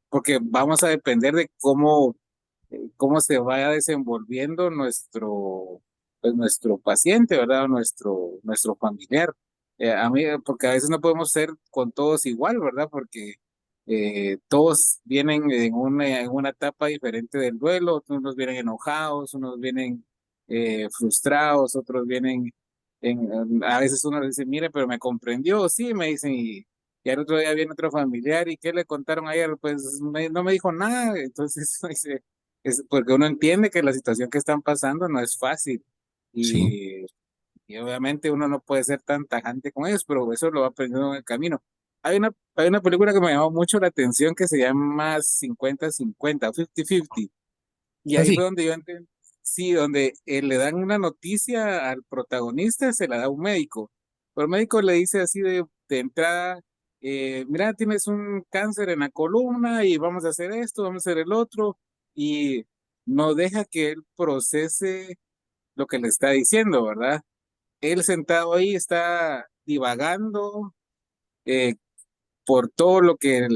porque vamos a depender de cómo se vaya desenvolviendo pues, nuestro paciente, ¿verdad? O nuestro familiar. A mí, porque a veces no podemos ser con todos igual, ¿verdad? Porque todos vienen en una etapa diferente del duelo, unos vienen enojados, unos vienen frustrados, otros vienen a veces uno dice, mire, pero me comprendió, sí, me dicen, y al otro día viene otro familiar, ¿y qué le contaron ayer? Pues no me dijo nada, entonces dice, es porque uno entiende que la situación que están pasando no es fácil, Sí. y obviamente uno no puede ser tan tajante con ellos, pero eso lo va aprendiendo en el camino. Hay una película que me llamó mucho la atención que se llama 50-50, 50-50. Y ahí fue Así. donde yo entendí, sí, donde le dan una noticia al protagonista, se la da un médico. Pero el médico le dice así de entrada, mira, tienes un cáncer en la columna y vamos a hacer esto, vamos a hacer el otro, y no deja que él procese lo que le está diciendo, ¿verdad? Él sentado ahí está divagando, eh, por todo lo que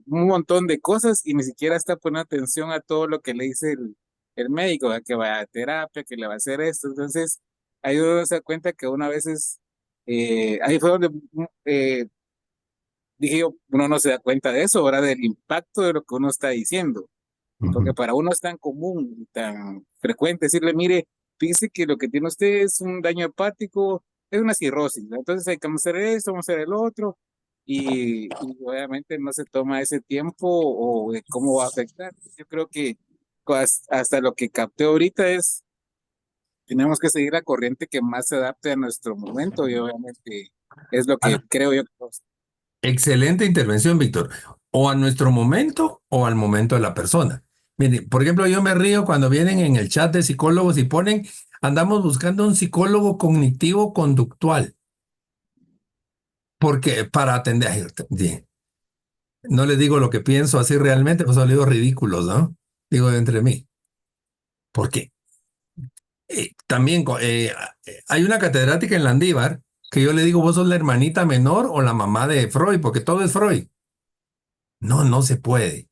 un montón de cosas y ni siquiera está poniendo atención a todo lo que le dice el médico, a que vaya a terapia, que le va a hacer esto. Entonces, ahí uno se da cuenta que una vez ahí fue donde dije yo, uno no se da cuenta de eso, ¿verdad? Del impacto de lo que uno está diciendo. Porque Ujú. para uno es tan común y tan frecuente decirle, mire, fíjese que lo que tiene usted es un daño hepático, es una cirrosis, ¿no? Entonces hay que hacer esto, vamos a hacer el otro, y obviamente no se toma ese tiempo o de cómo va a afectar. Yo creo que hasta lo que capté ahorita es, tenemos que seguir la corriente que más se adapte a nuestro momento y obviamente es lo que Ah, creo yo. excelente intervención, Víctor. O a nuestro momento o al momento de la persona. Mire, por ejemplo, yo me río cuando vienen en el chat de psicólogos y ponen, andamos buscando un psicólogo cognitivo conductual, porque para atender, ay, no les digo lo que pienso así realmente, pues son digo ridículos, ¿no? Digo entre mí. ¿Por qué? También hay una catedrática en Landívar que yo le digo, vos sos la hermanita menor o la mamá de Freud, porque todo es Freud. No, no se puede.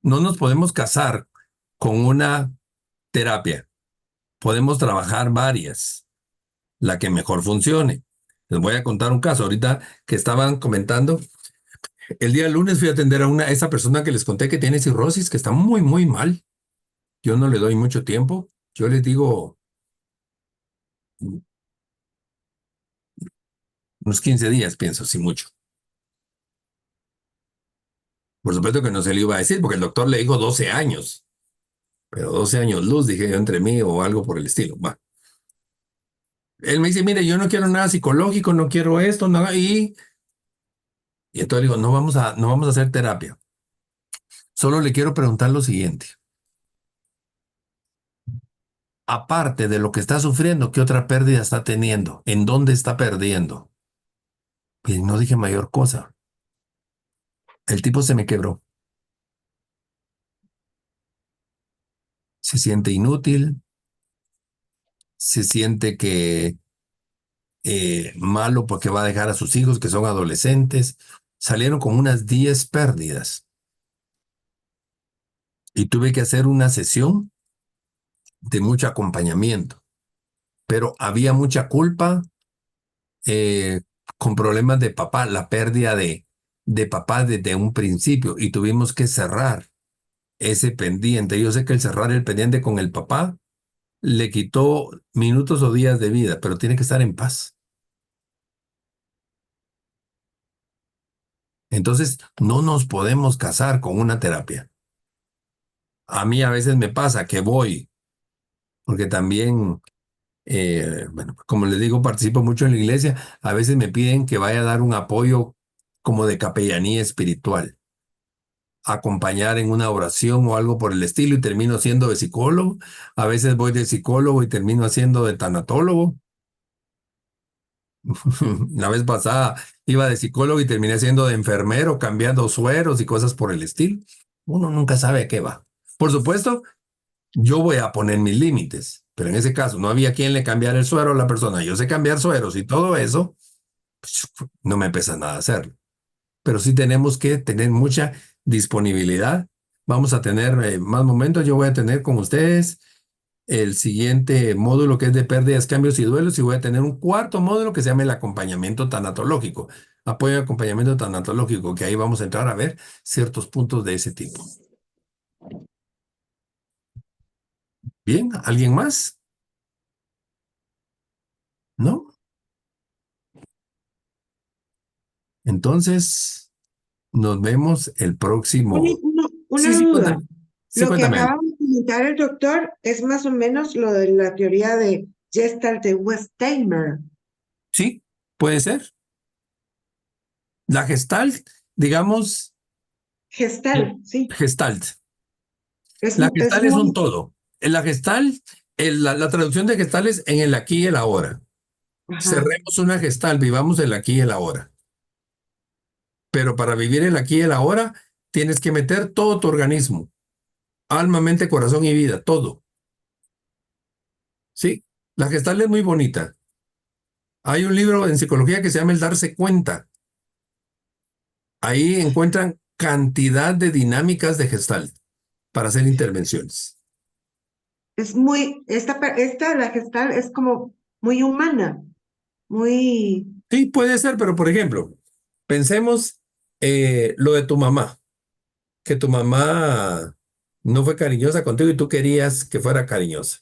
No nos podemos casar con una terapia. Podemos trabajar varias, la que mejor funcione. Les voy a contar un caso. Ahorita que estaban comentando, el día lunes fui a atender a esa persona que les conté que tiene cirrosis, que está muy, muy mal. Yo no le doy mucho tiempo. Yo les digo unos 15 días, pienso, si mucho. Por supuesto que no se le iba a decir, porque el doctor le dijo 12 años. Pero 12 años luz, dije yo entre mí o algo por el estilo. Va. Él me dice, mire, yo no quiero nada psicológico, no quiero esto, nada. Y entonces le digo, no vamos a hacer terapia. Solo le quiero preguntar lo siguiente. Aparte de lo que está sufriendo, ¿qué otra pérdida está teniendo? ¿En dónde está perdiendo? Y no dije mayor cosa. El tipo se me quebró. Se siente inútil, se siente que malo porque va a dejar a sus hijos que son adolescentes. Salieron con unas 10 pérdidas y tuve que hacer una sesión de mucho acompañamiento, pero había mucha culpa eh, con problemas de papá, la pérdida de papá desde un principio y tuvimos que cerrar ese pendiente. Yo sé que el cerrar el pendiente con el papá le quitó minutos o días de vida, pero tiene que estar en paz. Entonces, no nos podemos casar con una terapia. A mí a veces me pasa que voy, porque también, bueno, como les digo, participo mucho en la iglesia, a veces me piden que vaya a dar un apoyo como de capellanía espiritual, acompañar en una oración o algo por el estilo y termino siendo de psicólogo. A veces voy de psicólogo y termino siendo de tanatólogo. La vez pasada iba de psicólogo y terminé siendo de enfermero, cambiando sueros y cosas por el estilo. Uno nunca sabe a qué va. Por supuesto, yo voy a poner mis límites, pero en ese caso no había quien le cambiara el suero a la persona. Yo sé cambiar sueros y todo eso, pues, no me pesa nada hacerlo. Pero sí tenemos que tener mucha disponibilidad. Vamos a tener más momentos. Yo voy a tener con ustedes el siguiente módulo que es de pérdidas, cambios y duelos y voy a tener un cuarto módulo que se llama el acompañamiento tanatológico. apoyo y acompañamiento tanatológico, que ahí vamos a entrar a ver ciertos puntos de ese tipo. Bien, ¿alguien más? ¿No? Entonces, nos vemos el próximo. Una Sí, duda. cuéntame. Sí, Lo que cuéntame. acaba de comentar el doctor es más o menos lo de la teoría de Gestalt de Westheimer. Sí, puede ser. La Gestalt, digamos, Gestalt, sí. Gestalt. Es, La es Gestalt es un muy, todo. En la Gestalt, la traducción de Gestalt es en el aquí y el ahora. ajá, Cerremos una Gestalt, vivamos el aquí y el ahora. Pero para vivir el aquí y el ahora, tienes que meter todo tu organismo, alma, mente, corazón y vida, todo. ¿Sí? La Gestalt es muy bonita. Hay un libro en psicología que se llama El darse cuenta. Ahí encuentran cantidad de dinámicas de Gestalt para hacer intervenciones. es muy, la Gestalt es como muy humana, muy, Sí, puede ser, pero por ejemplo, pensemos lo de tu mamá, que tu mamá no fue cariñosa contigo y tú querías que fuera cariñosa.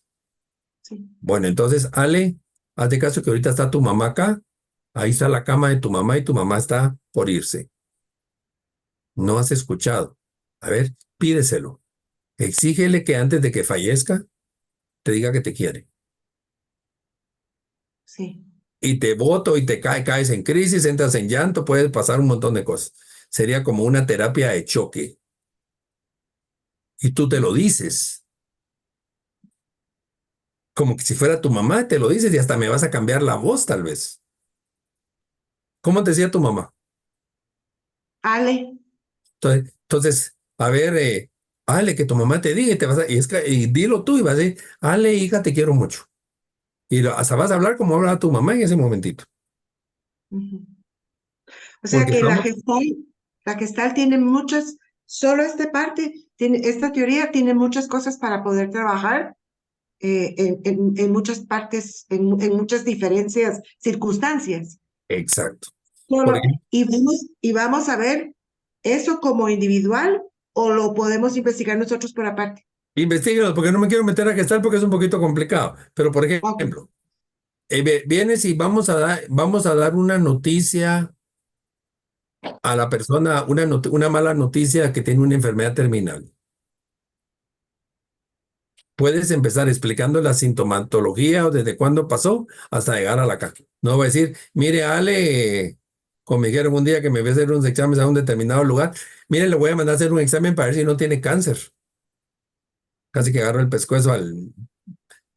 sí, Bueno, entonces, Ale, haz de caso que ahorita está tu mamá acá, ahí está la cama de tu mamá y tu mamá está por irse. No has escuchado. A ver, pídeselo. Exígele que antes de que fallezca te diga que te quiere. sí. Y te boto y te caes en crisis, entras en llanto, puedes pasar un montón de cosas. Sería como una terapia de choque. Y tú te lo dices. Como que si fuera tu mamá, te lo dices y hasta me vas a cambiar la voz tal vez. ¿Cómo te decía tu mamá? Ale, Entonces, a ver, Ale, que tu mamá te diga y te vas a, y dilo tú y vas a decir, Ale, hija, te quiero mucho. Y hasta vas a hablar como habla tu mamá en ese momentito. ujú. O sea Porque que estamos, la Gestalt tiene muchas, solo esta parte, esta teoría tiene muchas cosas para poder trabajar en muchas partes, en muchas diferencias, circunstancias. exacto. Por Solo, ejemplo, y vamos a ver eso como individual o lo podemos investigar nosotros por aparte. investígalos, porque no me quiero meter a gestar porque es un poquito complicado. Pero, por Ok, ejemplo, vienes y vamos a dar una noticia a la persona, una mala noticia que tiene una enfermedad terminal. Puedes empezar explicando la sintomatología o desde cuándo pasó hasta llegar a la caja. No voy a decir, mire, Ale, como me dijeron un día que me voy a hacer unos exámenes a un determinado lugar, mire, le voy a mandar a hacer un examen para ver si no tiene cáncer. Casi que agarro el pescuezo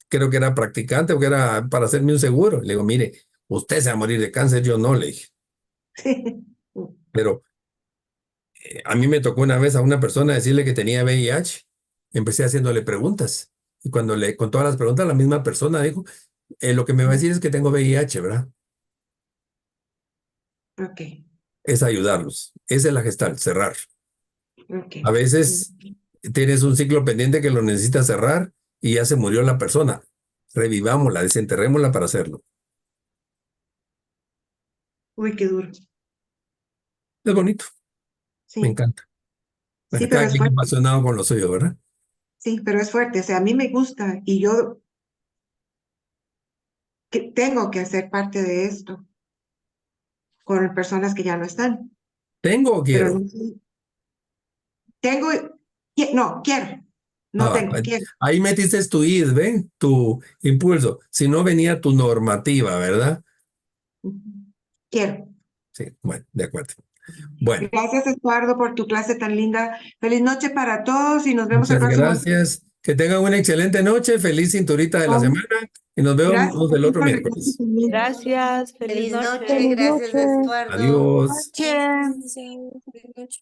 creo que era practicante o que era para hacerme un seguro. Le digo, mire, usted se va a morir de cáncer, yo no, le dije. Pero a mí me tocó una vez a una persona decirle que tenía VIH. Empecé haciéndole preguntas. Y cuando con todas las preguntas, la misma persona dijo, lo que me va a decir es que tengo VIH, ¿verdad? ok, Es ayudarlos. Esa es la gestal, cerrar. ok. A veces tienes un ciclo pendiente que lo necesitas cerrar y ya se murió la persona. Revivámosla, desenterrémosla para hacerlo. Uy, qué duro. Es bonito, me Sí, encanta. sí, pero Cada es quien fuerte. apasionado con lo suyo, ¿verdad? Sí, pero es fuerte. O sea, a mí me gusta y yo tengo que hacer parte de esto con personas que ya no están. ¿Tengo o Pero quiero? no sé. Tengo, no, quiero. No Ah, tengo, quiero. ahí metiste tu id, ¿ven? Tu impulso. Si no venía tu normativa, ¿verdad? Ujú. Quiero. Sí, bueno, de acuerdo. Bueno, Gracias, Eduardo, por tu clase tan linda. Feliz noche para todos y nos vemos el muchas próximo. gracias. Que tengan una excelente noche, feliz cinturita de la semana y nos Gracias vemos el otro por la clase miércoles. también. Gracias, feliz Feliz noche. noche, gracias, Estuardo. Adiós. Noche. Feliz noche.